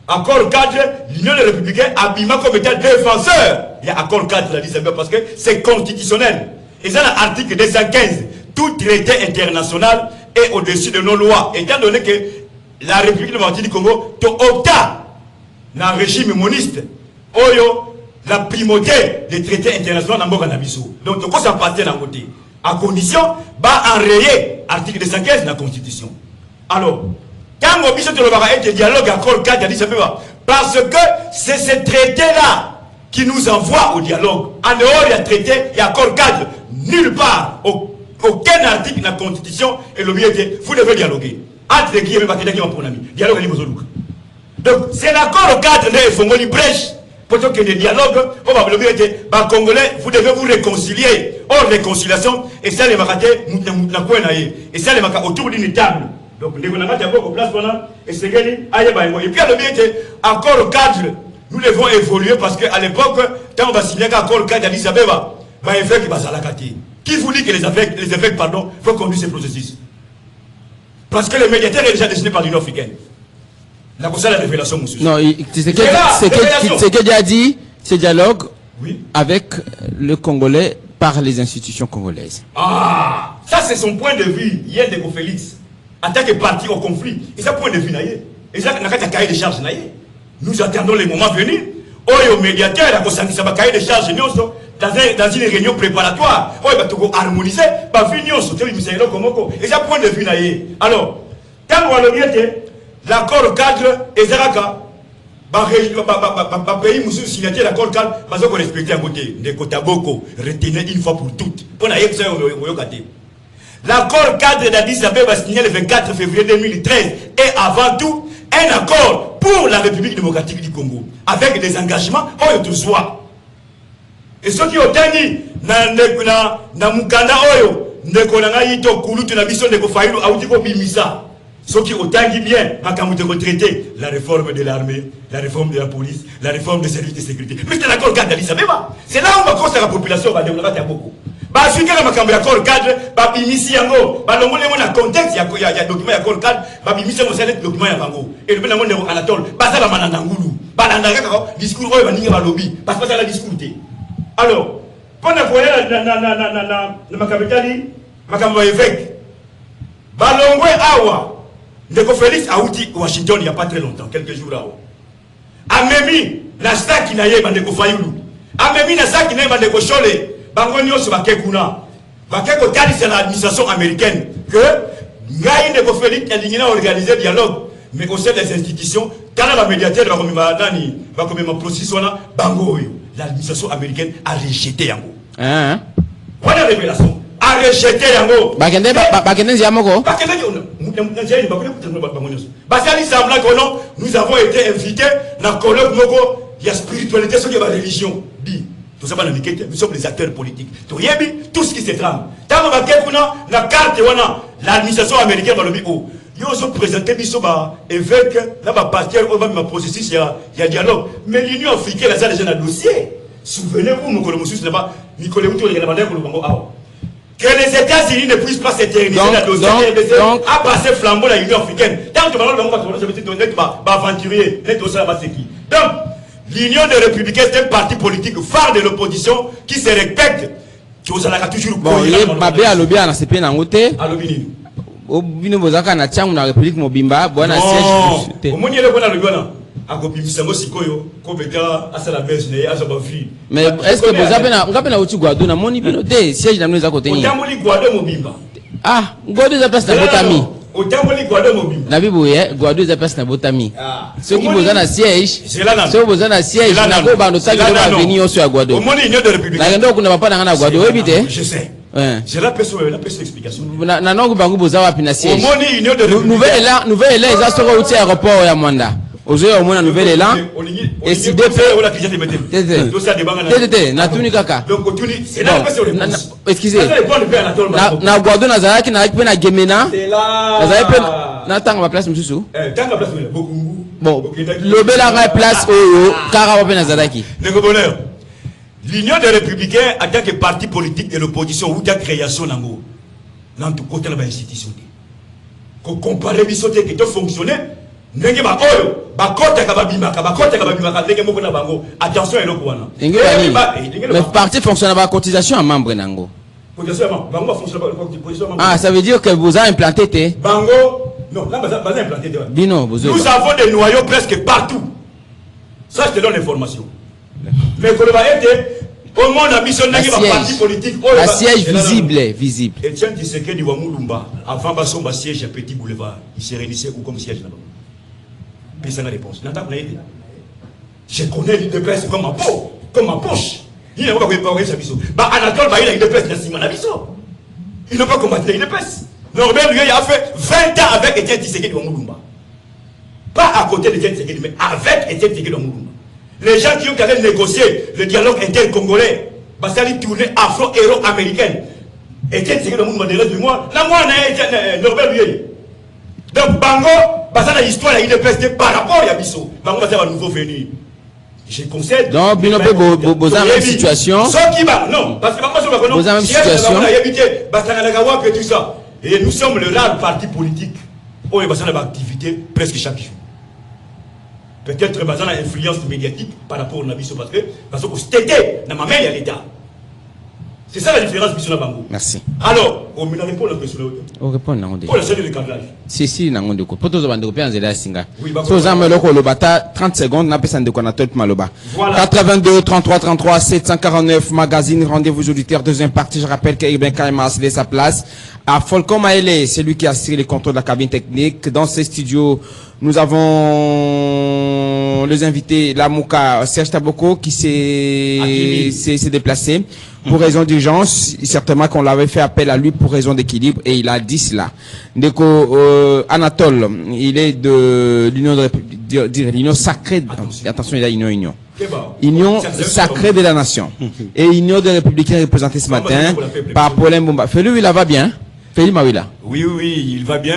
Accord cadre, l'Union des Républicains, Abima comme état défenseur. Il y a accord cadre, la dit parce que c'est constitutionnel. Et ça, l'article 215, tout traité international est au-dessus de nos lois. Étant donné que la République démocratique du Congo, opta dans le régime moniste. Oyo, la primauté des traités internationaux dans le Nabiso. Donc, de quoi ça passe dans le côté? À condition, enrayer l'article 215 de la Constitution. Alors, quand on dit que le dialogue accord 4, parce que c'est ce traité-là qui nous envoie au dialogue. En dehors, il y a traité et accord 4. Nulle part, aucun article de la Constitution et le mieux était, vous devez dialoguer. Entre qui est le dialogue. Donc, c'est l'accord 4 de Fongoli Brèche. Plutôt que des dialogues, Congolais, vous devez vous réconcilier. Hors réconciliation, et ça les makaté, et ça les makaté autour d'une table. Donc, nous avons place et c'est gagné. Et puis, le bien était, accord cadre, nous devons évoluer parce qu'à l'époque, quand on va signer un accord cadre à Addis Abeba, qui vous dit que les évêques, faut conduire ces processus? Parce que le médiateur est déjà décidé par l'Union africaine. La révélation, monsieur. Non, c'est que déjà dit, ce dialogue avec le Congolais par les institutions congolaises. Ah, ça c'est son point de vue, hier de Félix, en tant que parti au conflit. Et ça, point de vue, et ça, n'a pas de cahier de charge. Nous attendons les moments venus. Au médiateur, ça va cahier de charge dans une réunion préparatoire. Il va harmoniser, et ça, point de vue, alors, quand on va le dire, l'accord cadre et Zaraka, pays monsieur signaté l'accord cadre, parce qu'on respecte un côté, des Kotaboko, retenez une fois pour toutes. L'accord cadre d'Addis Abeba signé le 24 février 2013 et avant tout un accord pour la République démocratique du Congo avec des engagements oyo de soi. Et ceux qui ont tenu na mukanda oyo ndeko na ngai to kulutu na biso ndeko failu auti ko bimisa. Ceux qui ont tangi bien, traité la réforme de l'armée, la réforme de la police, la réforme des services de sécurité. Mais c'est l'accord cadre d'Addis Abeba. C'est là où on va construire la population, va développer beaucoup. Bah, je suis l'accord cadre, bah, bimisi yango, bah, le monde est dans contexte, il y a document accord cadre, bah, bimisi yango, c'est document yango. Et le monde est Anatole, bah, ça va manandangoulou, bah, l'andaka, discours, bah, ninga, bah, lobby, parce que ça la discours. Alors, pendant qu'on est dans ma capitale, ma capitale évêque, bah, l'ongwe awa. Ndeko Félix a outi Washington il n'y a pas très longtemps, quelques jours là-haut. Amemi, na staki na ye bandeko Fayulu. Amemi na staki na ye bandeko Chole. Bango nyonso bakekuna. Bakeko tali c'est l'administration américaine que ngai Ndeko Félix a organisé dialogue mais au sein des institutions quand la médiateur va comme ma processus là bango l'administration américaine a rejeté yango. Voilà la révélation. A rejeté Yango. Bakende Ziamoko. Nous avons été invités dans le colloque Mogo. Il y a spiritualité, ce qui est la religion. Tout ça, nous sommes les acteurs politiques. Tout ce qui se trame. Tant que la carte, l'administration américaine va le dire. Ils ont présenté évêque, là, pasteur, ma processus, il y a dialogue. Mais l'Union africaine, elle a déjà un dossier. Souvenez-vous, mon collègue Moussous, Nicolas Moutou, il y a que les États-Unis ne puissent pas s'éterniser la dossier à passer flambeau à l'Union africaine. Tant que tu vas aventurier, donc, l'Union des Républicains, c'est un parti politique phare de l'opposition qui se respecte. Qui vous a toujours bon, il est mabé à l'obé à CP Nangote. À l'obé. Au bino bozaka na tiangu na République Mobimba, bon na siège. Au monde il est bon à l'obé là. A copie Misango Sikoyo, Kobeka, à la baisse, à sa vie. Mais est-ce que vous avez na uti Guado na moni bino de siège na nous à côté. Au Tamboli Guado Mobimba. Ah, Guado za place na Botami. Au Tamboli Guado Mobimba. Na biboye, Guado za place na Botami. Ceux qui vous na siège, ceux qui vous na siège, na ko bando tagi va venir au sur Guado. Au monde Union de République. Na ngendo kuna papa na Guado, ebite. Je sais. C'est la personne explication. Na nongo bangu boza wa pina siège. Au monde Union de République. Nouvelle élan, ils asoro uti aéroport ya Mwanda. Aujourd'hui au moins nouvelle élan et si DP natuni kaka excusez na Guado na zalaki na pe na Gemena na zalaki na tanga ba place mususu bon lobela ga place oyo kara ba na zalaki bonheur. L'Union des Républicains en tant que parti politique de l'opposition ou de création nango dans tout côté la institution ko comparer bisoté que to fonctionner ndenge ba oyo ba kota ka babimaka ndenge moko na bango attention eloko wana mais parti fonctionne ba cotisation à membre nango cotisation bango fonctionne ba cotisation ah ça veut dire que vous avez implanté té bango non là ba implanté té bino nous avons des noyaux presque partout ça je te donne l'information mais que le va être au monde a mission ndenge ba parti politique la siège visible Etienne Tshisekedi wa Mulumba avant ba son siège à Petit Boulevard il s'est réunissé ou comme siège là-bas. Puis c'est la réponse. Je connais l'île de presse comme ma peau, comme ma poche. Il n'a pas préparé sa mission. Bah, Anatole, il a l'île de presse, il n'a pas combattu l'île de presse. Norbert, lui, il a fait 20 ans avec Etienne Tshisekedi de Moulumba. Pas à côté d'Etienne Tshisekedi, mais avec Etienne Tshisekedi de Moulumba. Les gens qui ont allé négocier le dialogue inter-congolais, parce qu'ils allaient tourner afro-héro-américaine. Etienne Tshisekedi de Moulumba, de reste du mois, là, moi, Norbert, lui, donc, Bango, parce que l'histoire a eu des prestés par rapport à Bisso. Bango va un nouveau venu. Je concède. Donc, Bino vous avez une situation. Non, parce que Bango, vous avez une situation. Tout ça. Et nous sommes le rare parti politique où il y a une activité presque chaque jour. Peut-être qu'il y a une influence médiatique par rapport à Bisso parce que c'était dans ma main, il y a l'État. C'est ça la différence Bisso Bango. Merci. Alors, on me répond à la question. On répond à pour le salut du cadrage. Si, nango ndeko. Poto zo bandeko pe anzela singa. So za meloko lobata 30 secondes na pesa ndeko na tot maloba. 82 33 33 749 magazine rendez-vous auditeurs deuxième partie. Je rappelle qu'Ibn Kaima a cédé sa place à Folcom Maele, c'est lui qui a assuré les contrôles de la cabine technique. Dans ces studios, nous avons les invités, la Mouka Serge Taboko qui s'est déplacé pour raison d'urgence. Certainement qu'on l'avait fait appel à lui pour raison d'équilibre et il a dit cela. Ndeko Anatole, il est de l'Union sacrée. Attention, il a Union sacrée de la nation. Et Union des Républicains représentée ce matin par Paulin Bomba. Fais-le, il va bien. Oui, il va bien,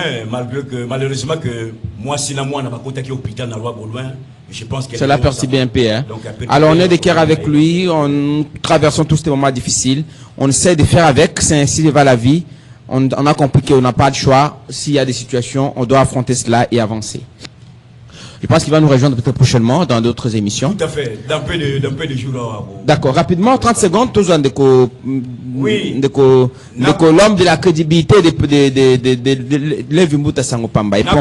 malheureusement que moi, si la moi, n'a pas contacté l'hôpital dans Roi Baudouin, je pense que c'est la partie BNP. Hein. Alors on est de cœur avec lui, on traversons tous ces moments difficiles, on essaie de faire avec, c'est ainsi va la vie. On a compris qu'on n'a pas de choix. S'il y a des situations, on doit affronter cela et avancer. Je pense qu'il va nous rejoindre peut-être prochainement dans d'autres émissions. Tout à fait, d'un peu de jours. D'accord, rapidement, 30 secondes, tous l'homme de la crédibilité de Levimbuta Sangopamba. Il y a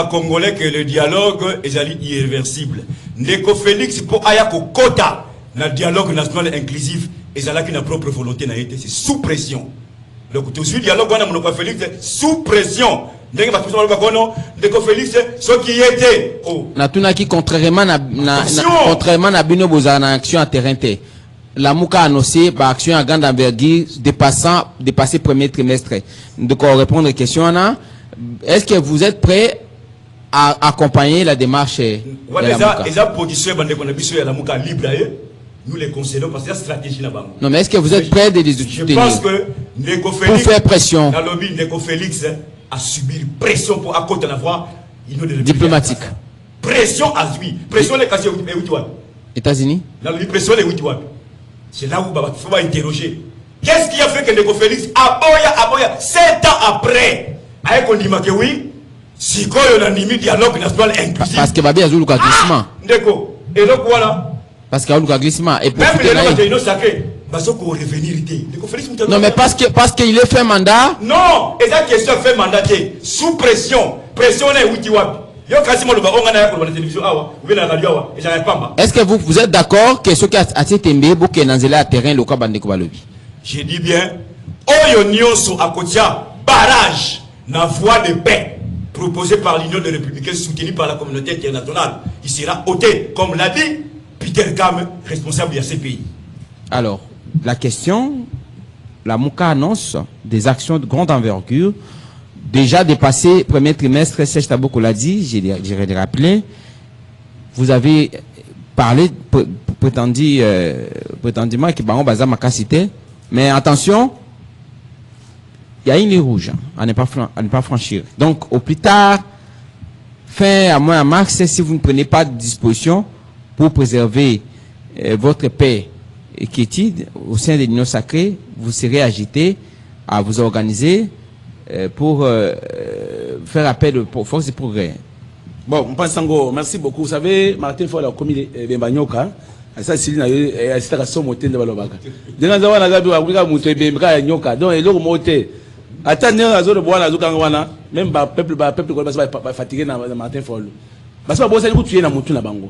Congolais que le dialogue est irréversible. Ndeko Félix pour Ayako Kota, le dialogue national inclusif, et ça n'a qu'une propre volonté, c'est sous pression. Donc, tout de suite, le dialogue, on a Félix sous pression. Ce qui était contrairement à Bino Boza en action à terrain la Mouka a annoncé par action à grande envergure dépasser premier trimestre. Donc, on répondre aux questions. Est-ce que vous êtes prêt à accompagner la démarche de la Mouka? Nous les conseillons parce que c'est la stratégie là-bas. Non, mais est-ce que vous êtes prêt de les soutenir? Je pense que Neko Félix, pour faire pression. Dans le lobby, Neko Félix a subi pression pour à côté de la voix diplomatique. Pression à lui. Pression les casiers États-Unis. Dans le pression les Witouab. C'est là où il faut interroger. Qu'est-ce qui a fait que Neko Félix aboya 7 ans après, avec on dit que oui, si quoi on a mis dialogue national inclusif. Parce que Babi a joué le glissement. Neko. Et donc voilà. Parce qu'il y a un glissement. Et même les gens sacrés, parce qu'on revenir. Non, mais parce qu'il est fait mandat. Non, et la question fait mandat sous pression. Pression est Witiwab. Est-ce que vous êtes d'accord que ce qui a été tombé pour que Nanzela a terrain le Kabande Kobalobi? Je dis bien, Oyo sur Akotia, barrage, na voie de paix proposé par l'Union des Républicains, soutenu par la communauté internationale. Il sera ôté, comme l'a dit Peter Kam, responsable de ces pays. Alors, la question, la Mouka annonce des actions de grande envergure, déjà dépassé premier trimestre, Serge Taboko l'a dit, j'irai le rappeler. Vous avez parlé prétendument que Baron Baza m'a cité, mais attention, il y a une ligne rouge à ne pas franchir. Donc, au plus tard, fin à mois à mars, si vous ne prenez pas de disposition pour préserver votre paix et quiétude au sein de l'Union sacrée, vous serez agité à vous organiser pour faire appel aux forces de progrès. Bon, Mpansango, merci beaucoup. Vous savez, Martin Foll a commis des bagnoka. Ça, c'est une situation montée de Balobaka. Dans la zone, on a vu que Bemka Nyoka. Donc, il y a monté. Attendez, la zone de Boana, Zoukanwana, même le peuple va fatiguer Martin Foll. Parce que vous avez tué dans Moutou Nabango.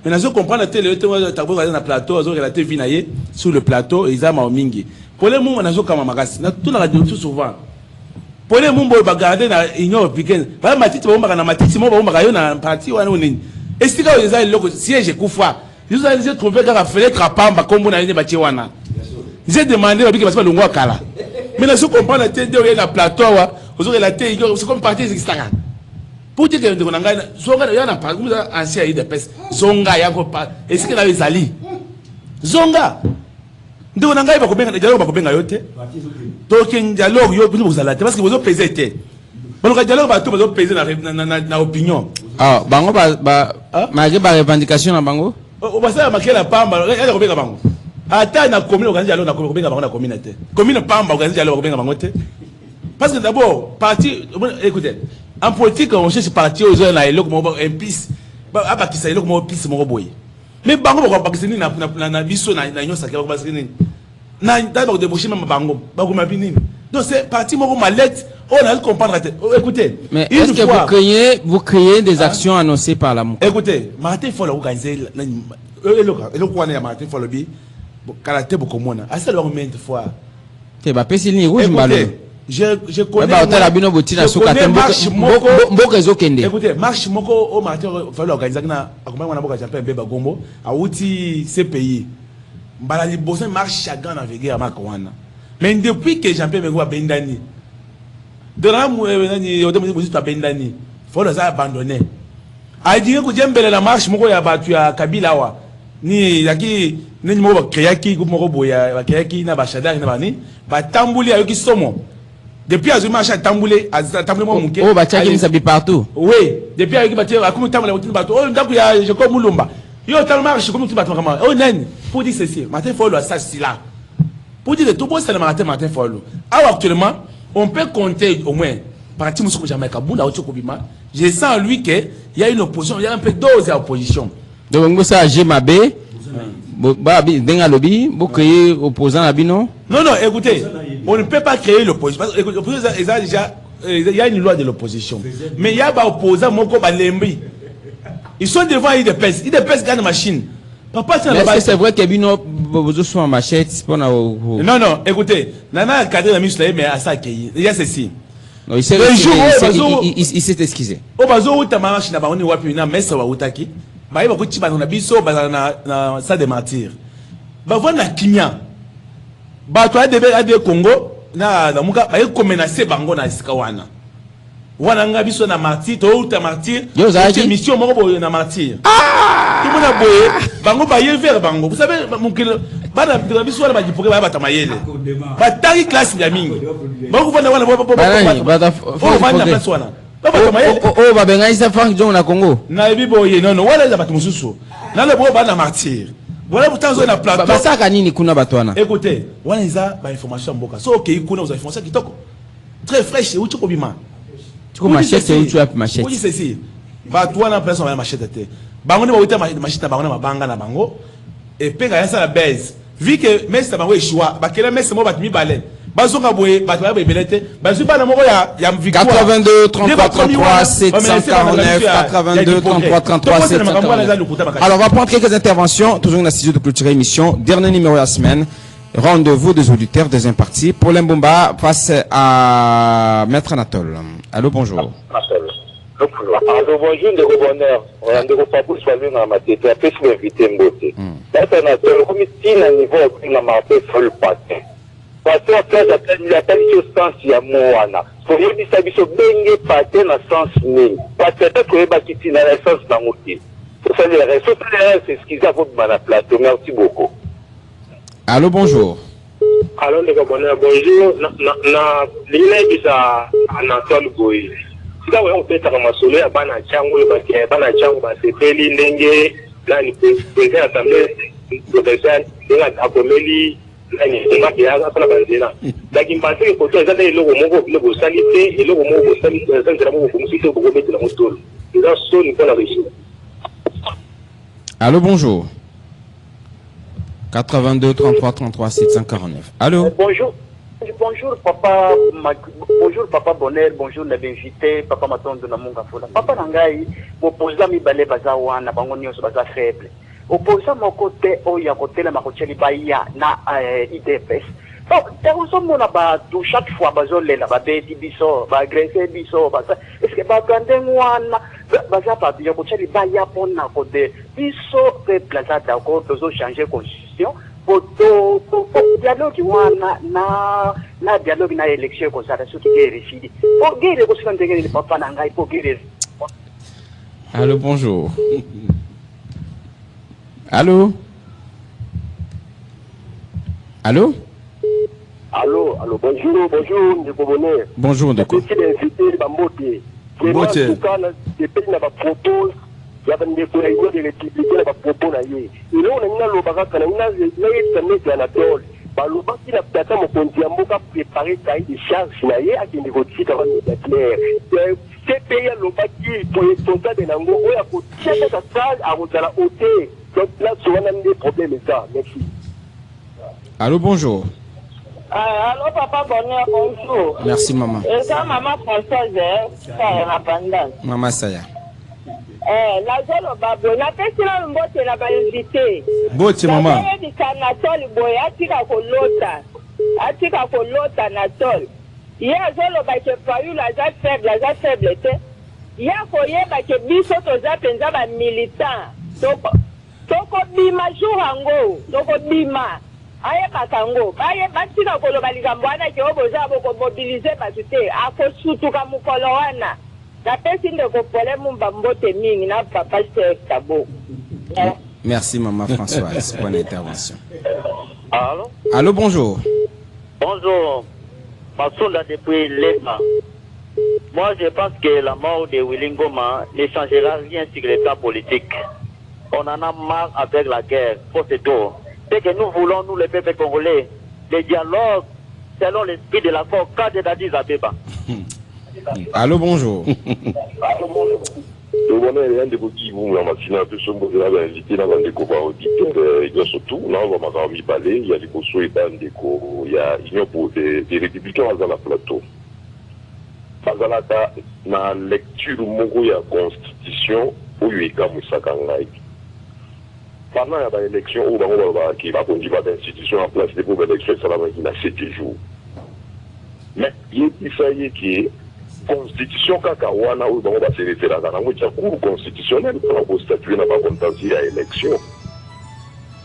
Mais nous comprenons que le tabou dans le plateau, ils ont relaté Vinaye sur le plateau, ils ont Mingi. Pour les moments, nous avons Magas. Nous avons tout radio souvent. Pour les moments, ils regardent dans l'Union européenne. Par exemple, Matiti, Matiti, na parti ou anonyme. Est-ce que vous avez le siège Koufa? Ils ont trouvé qu'il a fallu Krapamba comme on a dit Batiwana. Ils ont demandé à ce que Kala. Mais nous comprenons que le plateau, ils ont relaté, c'est comme parti extérieur. Pour dire que nous avons un ancien IDPS, Zonga, est-ce qu'il a eu Zali? Zonga! Nous avons un dialogue, talking dialogue, parce que vous avez pesé. Le dialogue va tout peser dans l'opinion. Ah, Bango, malgré la revendication à Bango? On va faire marquer la Pamba, elle est au Bango. Attends, la commune organise dialogue, la communauté. Commune Pamba organise dialogue, parce que d'abord, parti, écoutez, en politique, on cherche parti aux gens là, et un piste, qui s'est là, piste, mon boy. Mais Bango, on va pas que c'est ni na biso na nyo sacré, on va se dire, na d'abord déboucher même Bango, Bango m'a bini. Donc c'est parti, mon mallette, on a le comprendre. Écoutez, mais est-ce que vous créez des actions annoncées par la Mouka? Écoutez, Martin Foll a organisé, le quoi n'est Martin Foll, caractère beaucoup moins. À ce moment de fois. C'est pas possible ni rouge, je connais. Écoutez, marche moko au Martin Foll organiser na accompagner na boka champion Beba Gombo a outil ces pays. Balali bosse marche chacun naviguer à Makwana. Mais depuis que champion Beba Bendani de la au demi de Bendani, faut les abandonner. A dit que Djembele la marche moko ya batu ya Kabila wa ni yaki ni mo bakeyaki ko moko boya bakeyaki na bashada na bani ba tambuli ayoki somo. Depuis Azuma a tamboulé, mo muke. Oh, Bachaki ni sabi partout. Oui, depuis avec Batia, comme tamboulé, oh, ndaku ya je comme Mulumba. Yo tellement je comme tu bateau comment. Oh nen, pour dire ceci, Martin Foll ça c'est là. Pour dire tout bon c'est le Martin Foll. Alors actuellement, on peut compter au moins parti Moussou Jamaïca Bunda Ochokobima. Je sens lui que il y a une opposition, il y a un peu dose à opposition. Donc vous ça Jemabe Denga lobby, vous créez opposant à Bino? Non, écoutez, on ne peut pas créer l'opposition. Parce que il y a une loi de l'opposition. Mais il y a des opposants, ils sont devant IDPS. IDPS gagne machine. Papa, c'est vrai que Bino, vous sont en machette. Non, écoutez, Nana a cadré la mise mais à ça, il y a ceci. Il s'est excusé. Au bazo où ta marche n'a pas wapi na messa wa utaki. Bah il va couper na biso na ça de mentir. bavanda kimia bato ade Congo na muka ba ko menacer bango na esika wana nga biso na martyr to uta martyr c'est mission moko boye na martyr tout mona boye bango ba ye vers bango vous savez mukilo bana biso wala ba jipoke ba bata mayele ba tari classe ya mingi bango vanda wana vanda place wana oh ba benga isa fang jong na Congo na ebi boye non wala za batu mususu na le bo ba na martyr voilà pourtant zo na plateau basaka nini kuna batwana écoutez wana iza ba information mboka so okay kuna za information kitoko très fraîche uchi ko bima tu machette et tu as machette oui c'est si batu wana place on va machette te bango ne ba uta machette bango na mabanga na bango et penga ya ça la baise vu que messe bango échoua ba kela messe mo batimi balen bazonga boye batu ba belete bazu bana moko ya victoire 82 33 33 749 82 33 33 749. Alors on va prendre quelques interventions toujours dans la studio de clôturer émission dernier numéro de la semaine. Rendez-vous des auditeurs des impartis pour l'Mbumba face à Maître Anatole. Allô, bonjour. Allô, bonjour, de bonheur. On de Fabou Soalou dans ma tête. Après, je vais inviter Mbote. Maître Anatole, comme il a un niveau de la marque, il faut le passer. Parce que il y a pas de sens, il y a Moana. Pour y aller, ça veut dire que pater dans le sens ni. Parce que peut-être que Bakiti dans le sens d'un outil. C'est les ressources, c'est ce qu'ils ont fait dans la plateau. Merci beaucoup. Allô, bonjour. Allô, les bonheur, bonjour. Na l'île de Anatole Boy. Si là, on peut être ramassé à Banachango, Banachango, c'est Peli, Nenge, là, il peut être assemblé, professeur, à Comeli. Lakini mpase ke koto ezana eloko moko biloko salite eloko moko salite ezana moko komisite beaucoup mettre la moto eza soni pour la région. Allô, bonjour. 82 33 33 749. Allô. Bonjour. Bonjour papa, bonjour papa Bonheur, bonjour les invités, papa Matondo na Munga Fola. Papa Nangai, opposant mi balé baza wana bango nyonso baza faible. Opposant mon côté oya côté la makocheli baya na IDPS. Donc terrorisme na ba tout chaque fois bazole la ba beti biso, ba agresser biso, ba est-ce que ba gande wana baza pa biyo kocheli baya pona côté biso pe plaza d'accord dozo changer constitution. Poto dialogue wana na dialogue na élection ko ça so ki réussi o gere ko sikante ngene papa na ngai po gere. Allô, bonjour. Allô. Allô. Allô, allô, bonjour, bonjour, Ndeko Bonheur. Bonjour, Ndeko. Je suis invité Bambote. Vraiment, en tout cas, des pays n'a pas propose. Il y a des réunions de républicains n'a pas propos na yé. Et là, on a le bagage, on a le Anatole. Baloba qui n'a pas mon condiambo a préparé cahier de charge na yé à qui négocie avant de clair. Ces pays à l'obaki pour les soldats de Nango, on a pour tirer sa salle à la hauteur. Donc là, souvent, on a des problèmes ça. Merci. Allô, bonjour. Allô, papa Bonheur, bonjour. Merci, maman. Et ça, maman française, ça est abondante. Maman Saya. La zone babo, na pesi na mbote na ba invité. Mbote maman. Na di Anatole boy atika ko lota na tol. Ya zolo ba ke payu la za faible te. Ya ko ye ba ke biso to za penza ba militant. Toko bima jour toko bima. Aye bakango, baye batika ko lo baligambo ana ke oboza boko mobiliser basute ako sutuka mukolo wana. Merci, maman Françoise, pour l'intervention. Allô? Allô, bonjour. Bonjour. Massoula depuis Lema. Moi, je pense que la mort de Willy Ngoma ne changera rien sur l'état politique. On en a marre avec la guerre. C'est tout. Ce que nous voulons, nous, les peuples congolais, le dialogue selon l'esprit de l'accord cadre d'Addis Abeba. Allô, bonjour. Le bonheur est un de vos qui vous la machine un peu sombre de la invité dans le déco par auditeur, il y a surtout, là on va m'avoir mis balai, il y a des courses et dans déco, il y a union pour des républicains dans la plateau. Bazalata, na lecture mongo ya constitution, où il y a Moussakangay. Pendant la élection, où il va conduire d'institution en place des pauvres élections, ça va mettre 7 jours. Mais il y a qui constitution kaka wana oyo bango baseretelaka nango tya cour constitutionnelle mpona kostatuer na bakontansi ya élection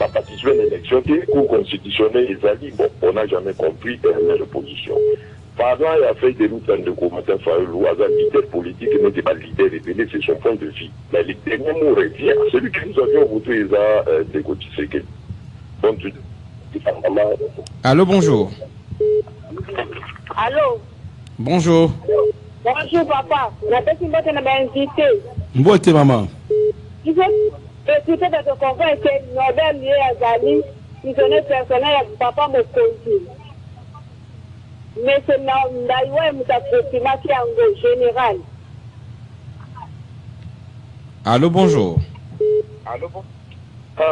a participé à l'élection, que le cours constitutionnel est allé, bon, on n'a jamais compris leur position. Pendant la feuille de route de combattant Fayoulou, à un leader politique n'était pas leader révélé, c'est son point de vue. Mais les derniers mots revient à celui que nous avions voté, ils ont décotisé. Bon, tu dis. Allô, bonjour. Allô? Bonjour. Bonjour, papa. La personne qui m'a invité. Mbote maman. Tu sais, écoutez, parce qu'on va essayer de nous lier à Zali, qui connaît personnel, papa me conduit. Mais c'est Ndaïwa et Moutakotima qui est en général. Allô, bonjour. Allô,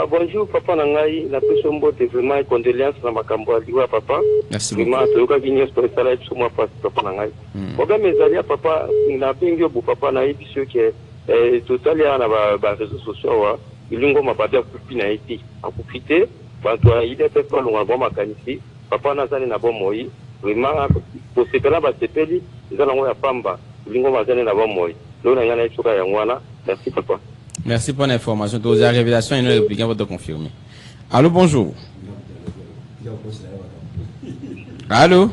bonjour, papa Nangai. La personne mbote vraiment condoléances dans ma cambo aliwa, papa. Merci beaucoup. Vraiment, tu as gagné ce que ça a sur moi, papa Nangai. Problème mes alliés, papa, il n'a pas eu papa Nangai, puisque total, il y a des réseaux sociaux, il y a un peu de copine à été. En profiter, quand il est fait pas loin, bon, ma canisi, papa Nazani n'a pas moyen. Vraiment, pour ce cas-là, c'est peli, ils ont un pamba, il y a un peu de moyen. L'on a un peu de moyen. Merci, papa. Merci pour l'information. Tous les révélations, il nous réplique pour te confirmer. Allô, bonjour. Allô?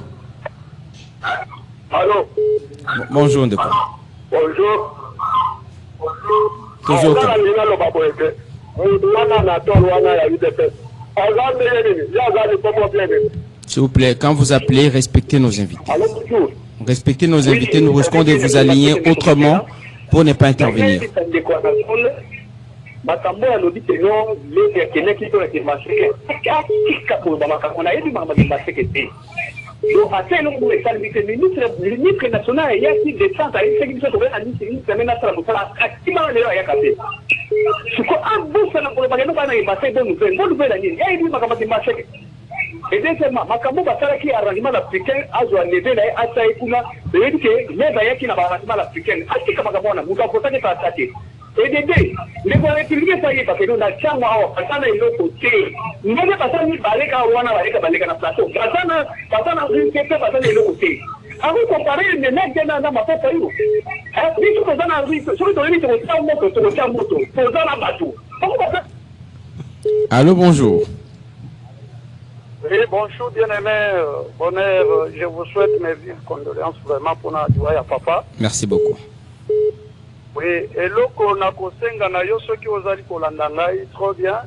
Allô? Bonjour, Ndeko. Bonjour. Toujours. S'il vous plaît, quand vous appelez, respectez nos invités. Respectez nos invités, nous risquons de vous aligner autrement pour ne pas intervenir. Donc, à ce moment-là, le ministre national, il y a qui descend à une sécurité de la ministre, c'est maintenant ça, il y a café. Je crois que vous, ça n'a pas de bonne nouvelle, il y a une marché. Et deuxièmement, Makambo Basara qui a arrangement africain, a joué à Neve, à Saïkouna, et que les qui n'a pas arrangement africain, à ce que Makambo a voulu apporter des attaques. Et des deux, les voix républicains, ça y est, parce que nous avons un champ, parce qu'on a une autre côté. Nous n'avons pas ça, ni balé, car on a balé, car on a plateau. Parce qu'on a vu que parce qu'on est de l'autre côté. À vous comparer, les mecs, il y a un peu de paillou. Si vous avez un risque, si vous avez un moto, sur un moto, pour un bateau. Allô, bonjour. Oui, bonjour, bien-aimé. Bonheur, je vous souhaite mes vives condoléances vraiment pour la joie à papa. Merci beaucoup. Oui, et loko na kosenga na yo soki ozali kolanda ngai trop bien.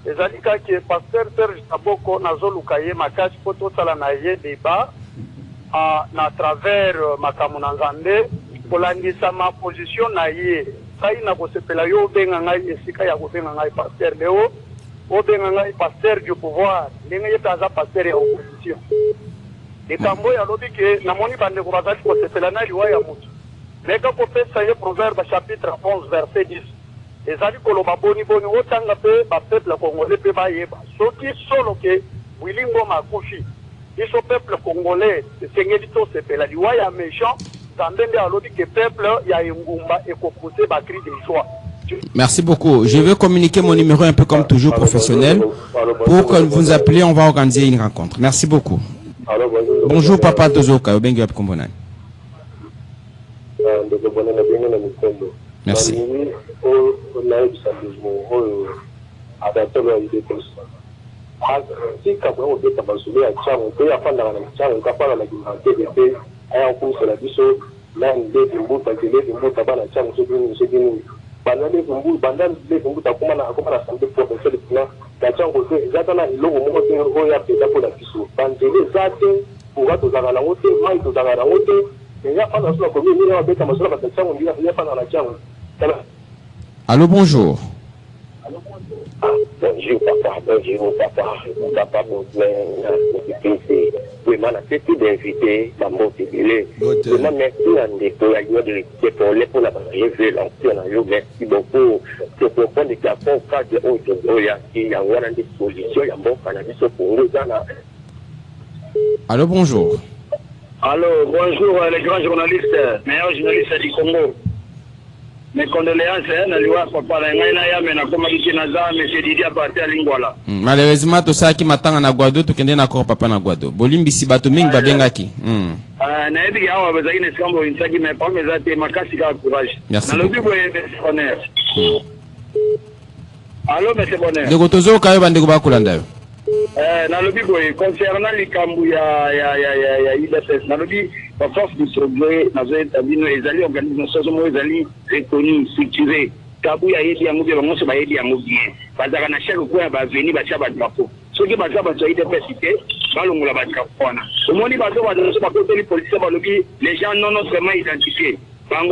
Ezali kaki pasteur Serge Taboko nazoluka ye makasi po tosala na ye débat na travers makambo na Nzambe kolandisa ma position na ye. Sai na kosepela yo obenga ngai esika ya kobenga ngai pasteur Leo, obenga ngai pasteur du pouvoir, ndenge ye taza pasteur ya opposition. Likambo ya lobi ke namoni bandeko bazali kosepela na liwa ya mutu. Mais quand on fait ça, Proverbe chapitre 11, verset 10, les amis koloba boni boni otanga pe ba peuple congolais pe ba yeba. Soki solo ke wilingo makufi. Iso peuple congolais, sengeli to sepela liwa ya méchant, zambende alobi ke peuple ya ngumba et ko pousser ba cri de joie. Merci beaucoup. Je vais communiquer mon numéro un peu comme toujours professionnel. Pour que vous nous appelez, on va organiser une rencontre. Merci beaucoup. Bonjour Papa Tozoka, Obengi Abkombonani. Merci. Allô, bonjour. Bonjour papa, papa vraiment c'est tout d'inviter dans mon télé. Vraiment merci à de pour la révélation. Merci beaucoup. Je comprends que pour le cas de il y a une disposition, il y a un bon cannabis pour nous. Allô, bonjour. Allô, bonjour les grands journalistes, meilleurs journalistes du Congo. Mes condoléances, Naliwa Papa Naya, mais Nakomaki Naza, M. Didier Abaté à Lingwala. Malheureusement, tout ça qui m'attend à Naguado, tout kende na ko papa Naguado. Bolimbi si bato mingi babengaki. Na ebi ya wa bazaki ne skambo insaki mais pas mes até makasi ka courage. Merci. Na lobi boye honneur. Allô, M. Bonnet. De Gotozo, Kayo Bandeko Bakulanda. Dans le but, concernant les Kambou, il y a IDFS. Dans le but, la force du progrès, les alliés organisations, les alliés reconnus, structurés. Kabou, il y a des gens qui ont été bien. Parce que chaque fois, il va venir, il va faire un drapeau. Ceux qui vont faire un IDFS, les gens non autrement identifiés. Non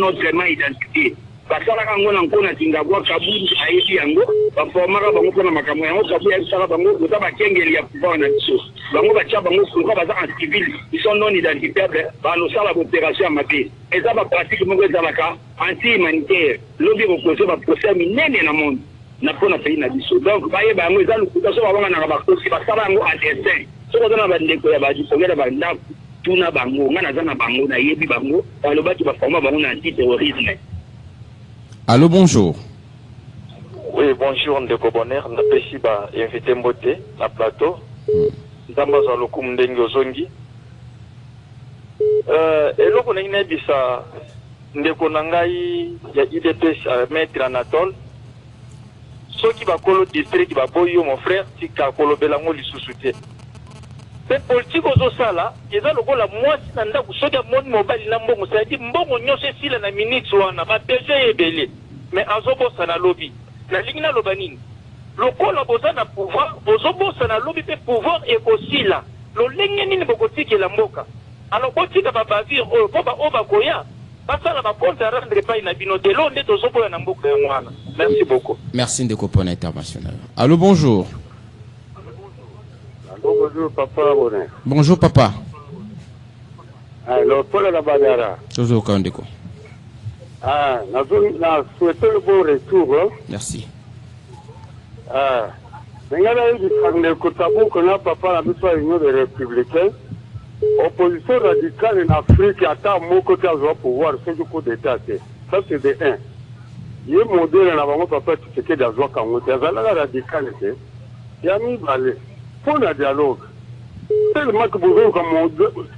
autrement identifiés. Basala kango na nkona tingabwa kabudi ayebi yango baformaka bango pona makambo yango kabu ya sala bango kota bakengeli ya pouvoir na biso bango bacha bango kuka baza en civil ils sont non identifiables bano sala opération mabe eza ba pratique moko ezalaka anti humanitaire lobi ko cause ba procès minene na monde na pona pays na biso donc baye bango eza lukuta so babanga na bakosi basala yango en dessin so ko na bandeko ya baji kogela banda tuna bango ngana za na bango na yebi bango balobaki ba forma bango na anti terrorisme. Allô, bonjour. Oui, bonjour, Ndeko Bonner. Na pesi ba invité Mbote na plateau. Ndamba za lokumu ndenge ozongi. Eloko na ina bisa ndeko na ngai ya IDPS Maître Anatole. Soki bakolo district baboyo mon frère tika kolobela ngo lisusu te. Pe politique ozosala eza lokola mwasi na ndako soki amoni mobali na mbongo c'est-à-dire mbongo nyonso esila na ministre wana ba DG ebele mais azobosa na lobby na lingi na loba nini lokola boza na pouvoir bozobosa na lobby pe pouvoir ekosila lolenge nini bokotikela mboka alors botika babavire oyo po bakoya basala baponte à rendre pas na bino de lo nde tozoboya na mboka ya mwana. Merci beaucoup. Merci Ndeko pour l'international. Allô, bonjour. Bonjour papa Bonnet. Bonjour papa. Alors Paul la Badara. Toujours Kandeko. Na souhaité le bon retour. Hein? Merci. Ngala yi kande kutabu kona papa la biso union des républicains. Opposition radicale en Afrique ata moko ta zo pouvoir c'est du coup d'état. Ça c'est de 1. Ye modèle na bango papa tseke da zo kango ta zala radical te. Ya mi balé. Pour le dialogue, tellement que vous avez comme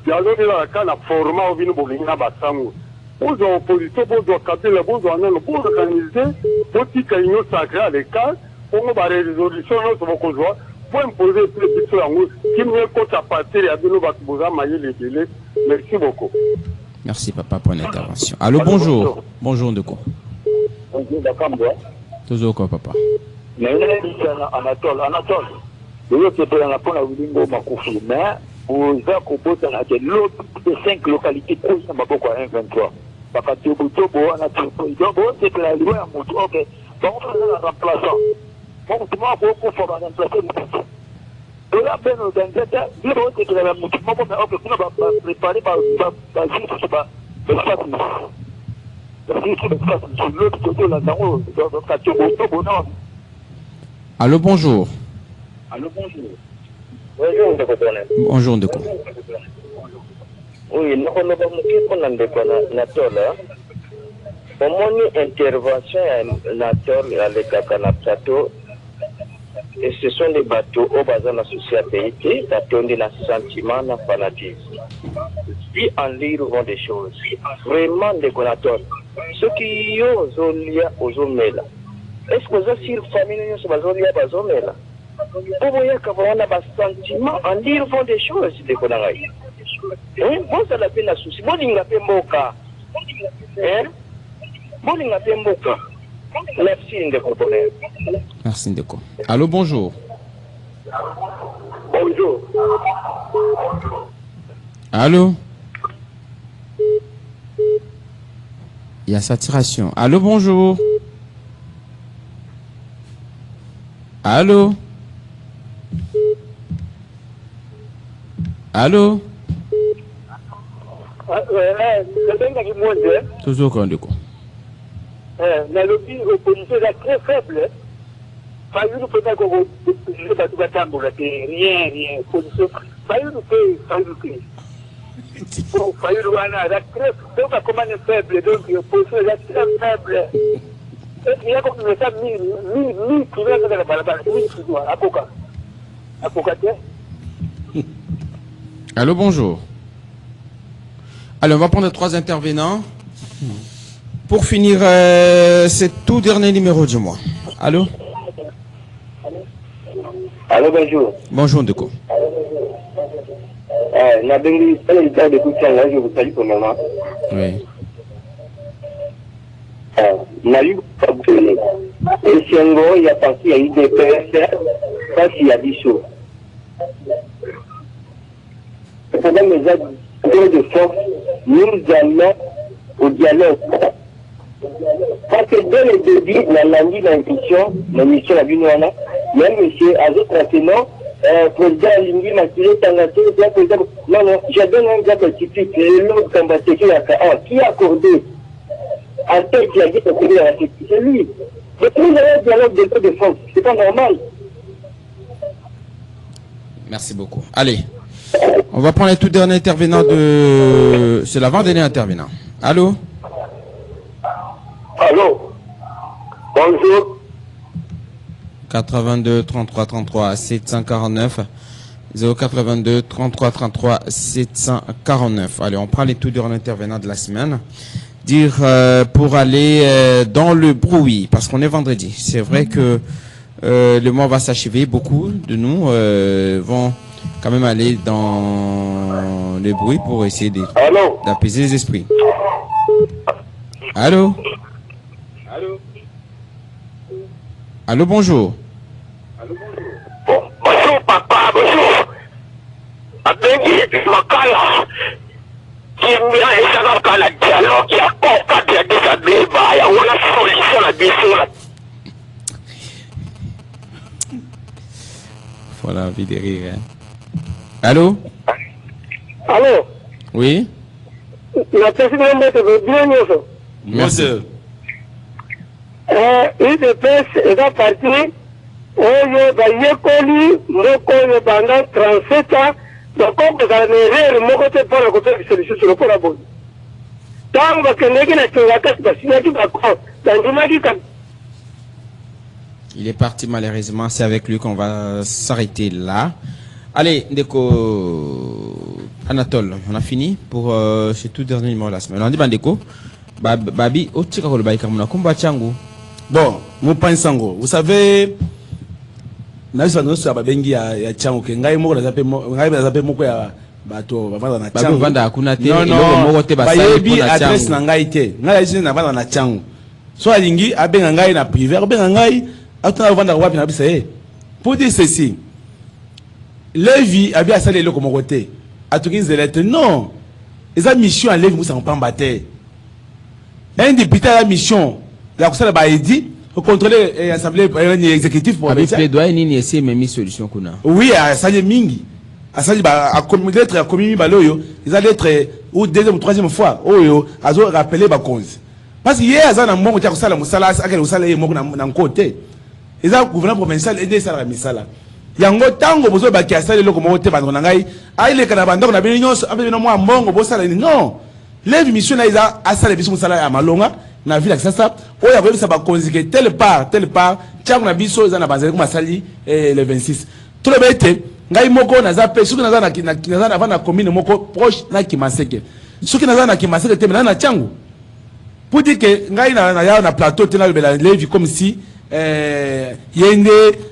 dialogue là, quand la format vient pour venir à Bassamou. Vous avez opposition, vous avez capté, vous avez organisé, vous avez une union sacrée à l'écart, pour nous avoir des résolutions, pour imposer plus de choses, qui me coûte à partir et à nous mailler les délais. Merci beaucoup. Merci papa pour l'intervention. Allô, bonjour. Bonjour Ndeko. Bonjour, d'accord, moi. Toujours quoi papa? Mais il y a Anatole. Nous avons pour la Wilingo Makoufi, mais vous avez composé de 5 localités qui sont beaucoup à 1,23. Parce que c'est la loi à Moutou. Ok, donc on fait un remplaçant. Bon, tout le monde faut remplacer Moutou. Et là, ben, organisateur, il faut que la Moutou, mais ok, on va préparer par juste Allô, bonjour. Allô, bonjour. Bonjour, Ndeko Bonnet. Bonjour, Ndeko. Oui, nous avons Ndeko Natole. Pour mon intervention à Natole, avec la plateau, et ce sont des bateaux au bazar de la société, d'attendre le sentiment, le fanatisme. Si en lire des choses, vraiment Ndeko Natole, ceux qui ont lié aux hommes, est-ce que vous avez sur famille, nous avons lié aux hommes? Vous voyez que vous avez un sentiment en dire des choses de Konangaï. Bon, ça la peine à souci. Bon, il n'a pas moka. Bon, il n'a pas moka. Merci, Ndeko. Merci, Ndeko. Allô, bonjour. Bonjour. Allô? Il y a saturation. Allô, bonjour. Allô? Allô? Toujours quand du coup. Mais l'opposition est très faible. Pas une peut-être qu'on va rien. Opposition. Pas une paix, donc comment est faible, donc l'opposition est très faible. Il y a comme ça 1000 kilomètres de la balabala, 1000 kilomètres, à Coca. Allô, bonjour. Allez, on va prendre 3 intervenants. Pour finir, c'est tout dernier numéro du mois. Allô? Allô, bonjour. Bonjour, Ndeko. Je vous salue pour le moment. Oui. Nayu Kaboué. Et Siango, il y a parti, il y a eu des PSR, ça, il y a 10 jours. Pendant mes actes de force, nous allons au dialogue. Parce que dès le début, la lundi d'intuition, la mission à Binoana, même M. Azot Raténon, président Lingui Makile Tangaté, président. Non, non, je donne un exemple typique. L'autre combattant qui a accordé à tel qui a dit que c'est lui. Mais nous avons un dialogue de force. C'est pas normal. Merci beaucoup. Allez, on va prendre les tout derniers intervenants de... C'est l'avant-dernier intervenant. Allô? Allô? Bonjour. 82 33 33 749 082 33 33 749. Allez, on prend les tout derniers intervenants de la semaine. Dire pour aller dans le bruit, parce qu'on est vendredi. C'est vrai que le mois va s'achever. Beaucoup de nous vont quand même aller dans le bruit pour essayer d'apaiser les esprits. Allô? Allô? Allô, bonjour. Bonjour, papa, bonjour. Abengi, Makala. Qui m'a essayé de la dialogue, il y a encore des débats, il y a une solution à la Voilà, envie de rire. Hein. Allô? Allô? Oui? La présidente de bien, merci. UDPS est parti, oyo bayekoli moko oyo pendant 37 ans, donc on peut aller moko te pour la côté de solution sur le port à bon. Tant que n'est na tengaka basinaki d'accord, tandimaki ka. Il est parti malheureusement, c'est avec lui qu'on va s'arrêter là. Allez, Ndeko Anatole, on a fini pour ce tout dernier numéro de la semaine. On dit Bandeko, Babi, Otika Kolobaïka Muna Kumba Chango. Bon, mon sango, vous savez, nazo noso ababengi ya chango ke ngai moko nazape moko ya bato bavanda na chango. Bavanda akuna te, non, moko te basali bayebi adresse na ngai te. Ngai jini na banda na chango. So alingi abenga ngai na privé, abenga ngai atuna vanda wapi na bisa e. Pour dire ceci, Levi abi asali eloko moko te. Atuki zelete non. Eza mission à Levi musa mpamba te. Un député à la mission la conseil ba dit faut contrôler l'assemblée exécutive pour avec plaidoyer nini essayer même solution kuna. Oui, à sali mingi. À sali ba à lettre à commis baloyo, ils allaient lettre ou deuxième ou troisième fois oyo azo rappeler ba cause. Parce que hier azana mbongo tia kusala musala akele usala yemo na côté. Ils a gouvernement provincial aider ça la misala. Yango tango bozo ba kia sali loko mo te ba na ngai, aile kana bandako na bino nyonso abe no mwa mbongo bo sala non. Les missions na iza asala biso musala ya malonga na ville sasa oya ko bisa ba konzike tel part tiango na biso eza na bazali ko masali le 26 to le bete ngai moko na za pe suki na za na na commune moko proche na Kimaseke suki na za na Kimaseke te na tiango pour dire que ngai na plateau te na le levi comme si yende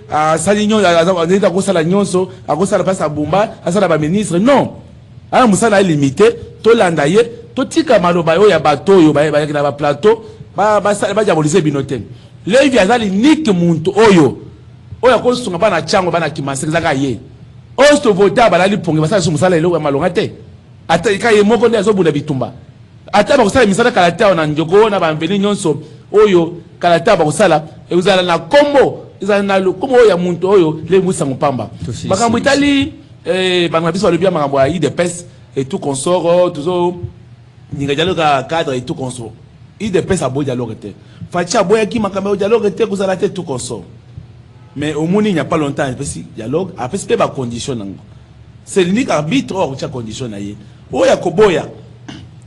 asali nyo azenda ko sala nyonso akosala pasa bumba asala ba ministre non ala musala limité to landa ye to tika maloba yo ya bato yo ba na ba plateau ba diaboliser binoten Levi azali niki muntu oyo ko sunga bana chango bana Kimaseke zaka ye osto vota balali pongi basala sumusala eloko ya malonga te ata ikaye moko ndi azobunda bitumba ata ba kusala misala kalata na njoko na bamveli nyonso oyo kalata ba kusala uzala na kombo uzala na lokomo ya muntu oyo le musa mpamba makambo itali bana biso balobia makambo ya IDPS et tout consort toujours ninga dialogue cadre et tout consort IDPS a beau dialogue te facha boya ki makambo dialogue te kuzala te tout consort mais au moins il n'y a pas longtemps dialogue après c'est pas condition nango c'est l'unique arbitre or cha condition na ye oya koboya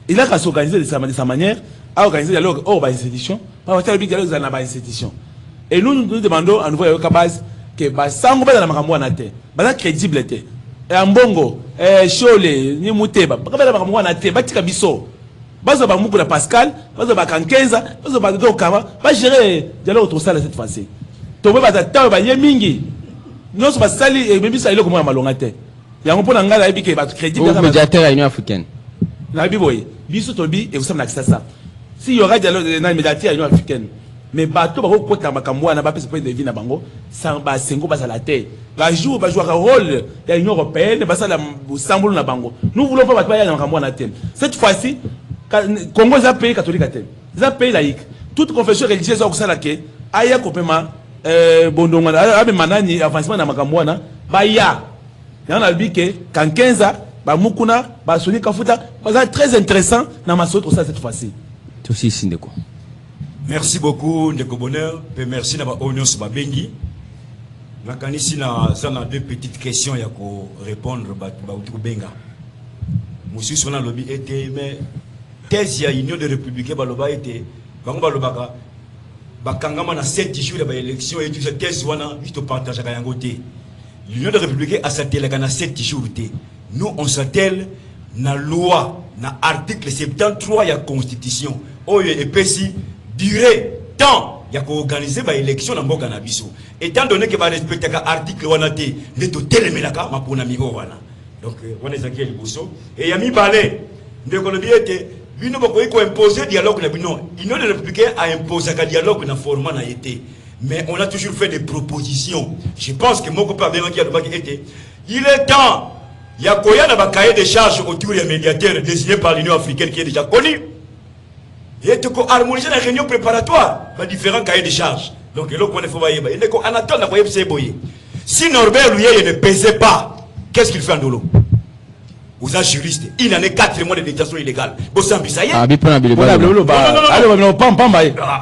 il a qu'à s'organiser de sa manière à organiser dialogue hors ba institution pas faire le dialogue dans ba institution et nous demandons à nouveau à base que ba sango ba na makambo na te ba crédible te et ambongo Chole ni muteba ba ba makambo na te ba tika biso bazo ba muku na Pascal bazo ba Kankenza bazo ba do Kama ba gérer dialogue tout ça cette fois-ci to ba ta ba yemingi non so ba sali e même ça ile ko mo malonga te yango pona ngala yebi ke ba crédit au médiateur à l'Union africaine na biboye biso to bi et vous savez ça si y aura dialogue na médiateur à l'Union africaine mais bato ba ko kota makambo wana ba pesa point de vie na bango sans ba sengo ba la terre ba jour ba jouer un rôle de l'Union européenne ba ça la sambolo na bango nous voulons pas ba ya na makambo wana thème cette fois-ci Congo est un pays catholique à thème c'est un pays laïque toute confession religieuse au sala ke aya kopema bondonga abe manani avancement na makambo wana ba ya na bike Kankenza ba mukuna ba soni kafuta ba très intéressant na masoto ça cette fois-ci tout aussi Sindeko. Merci beaucoup Ndeko Bonheur et merci na ba Onions Babengi. Na kanisi na sana deux petites questions ya ko répondre ba uti benga. Monsieur sona lobby était mais thèse ya Union des Républicains ba loba était bango ba lobaka bakangama na 7 jours ba élection et tout cette thèse wana juste partager ka yango te. L'Union des Républicains a s'attelle na 7 jours te. Nous on s'attelle na loi na article 73 ya constitution. Oyo epesi durée temps il y a qu'organiser une élection dans le Ganabiso. Étant donné que va respecter l'article wanate de to telemelaka ma pona migo wana. Donc on est zakeli boso et yami balé de Colombie était bino bako iko imposer dialogue na bino. L'Union des Républicains a imposé un dialogue na format na été. Mais on a toujours fait des propositions. Je pense que mon copain bien qui a été il est temps il y a quoi na ba cahier de charges autour des médiateurs désignés par l'Union africaine qui est déjà connu. Il est harmonisé la réunion préparatoire, différents cahiers de charges. Donc, il faut si Norbert Louye ne pesait pas, qu'est-ce qu'il fait en dolo? Vous êtes juriste, il en est 4 mois de détention illégale. Bossam Bissaye.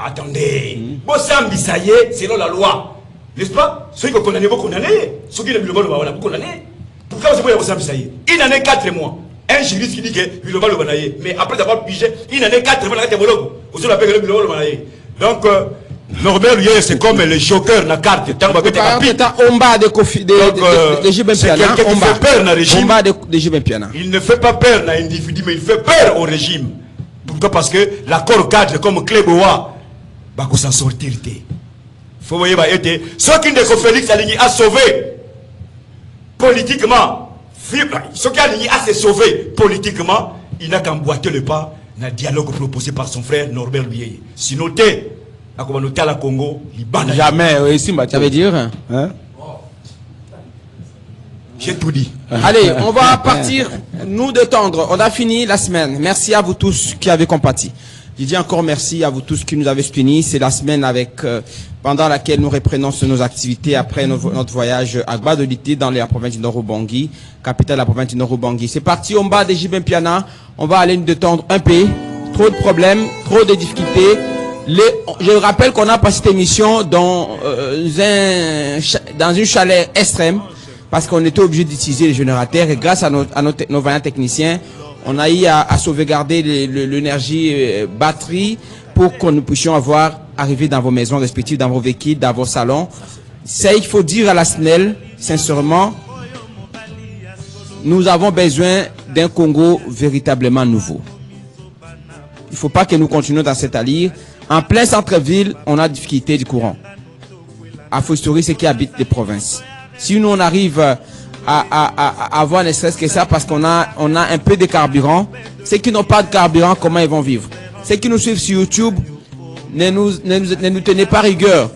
Attendez. Bossam Bissaye, selon la loi. N'est-ce pas? Ceux qui condamnés, vous condamnez. Ceux qui ne veulent pas, vous condamnez. Pourquoi vous êtes Bossam Bissaye? Il en est 4 mois. Un juriste qui dit que Bilobal le Banaye, mais après avoir pigé, il en est 4 mois de Mologo. Vous l'appelez le Bilobal le Banaye. Donc, Norbert Louye, c'est comme le joker na carte. C'est Omba de Kofi, de quelqu'un qui fait peur dans le régime. Omba de Jibem Piana. Il ne fait pas peur à l'individu, mais il fait peur au régime. Pourquoi? Parce que l'accord cadre comme Cléboa, va s'en sortir. Il faut voir, ceux qui ne sont Félix Aligny a sauvé politiquement. Ce qui a se sauvé politiquement, il n'a qu'emboîté le pas dans le dialogue proposé par son frère Norbert Louye. Sinon, à la Congo, jamais. Ça veut dire hein? J'ai tout dit. Allez, on va partir, nous détendre. On a fini la semaine. Merci à vous tous qui avez compati. Je dis encore merci à vous tous qui nous avez soutenus. C'est la semaine pendant laquelle nous reprenons nos activités après notre voyage à Gbadolité dans la province du Nord-Ubangi, capitale de la province du Nord-Ubangi. C'est parti, on bat des Jibem Piana. On va aller nous détendre un peu. Trop de problèmes, trop de difficultés. Je rappelle qu'on a passé cette émission dans une chaleur extrême parce qu'on était obligé d'utiliser les générateurs et grâce à nos vaillants techniciens, on a eu à sauvegarder l'énergie batterie pour que nous puissions arriver dans vos maisons respectives, dans vos véhicules, dans vos salons. Ça, il faut dire à la SNEL, sincèrement, nous avons besoin d'un Congo véritablement nouveau. Il ne faut pas que nous continuions dans cette allure. En plein centre-ville, on a difficulté du courant. À fortiori, ceux qui habitent les provinces. Si nous, on arrive à avoir ne serait-ce que ça parce qu'on a un peu de carburant. Ceux qui n'ont pas de carburant, comment ils vont vivre? Ceux qui nous suivent sur YouTube, ne nous tenez pas rigueur.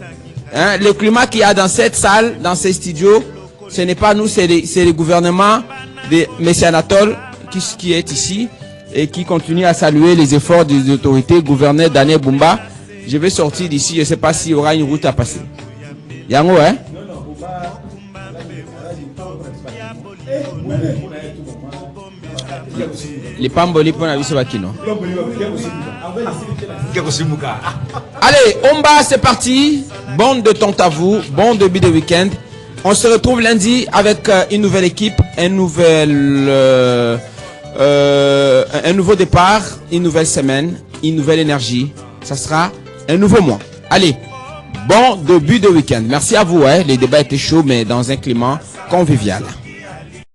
Hein? Le climat qu'il y a dans cette salle, dans ces studios, ce n'est pas nous, c'est le gouvernement de M. Anatole qui est ici et qui continue à saluer les efforts des autorités. Gouverneur Daniel Bumba, je vais sortir d'ici, je ne sais pas s'il y aura une route à passer. Yango, hein? Les pamboli pour la vie bakino. Allez, Omba, c'est parti. Bonne de temps à vous, bon début de week-end. On se retrouve lundi avec une nouvelle équipe, un nouveau départ, une nouvelle semaine, une nouvelle énergie. Ça sera un nouveau mois. Allez, bon début de week-end. Merci à vous. Les débats étaient chauds, mais dans un climat convivial.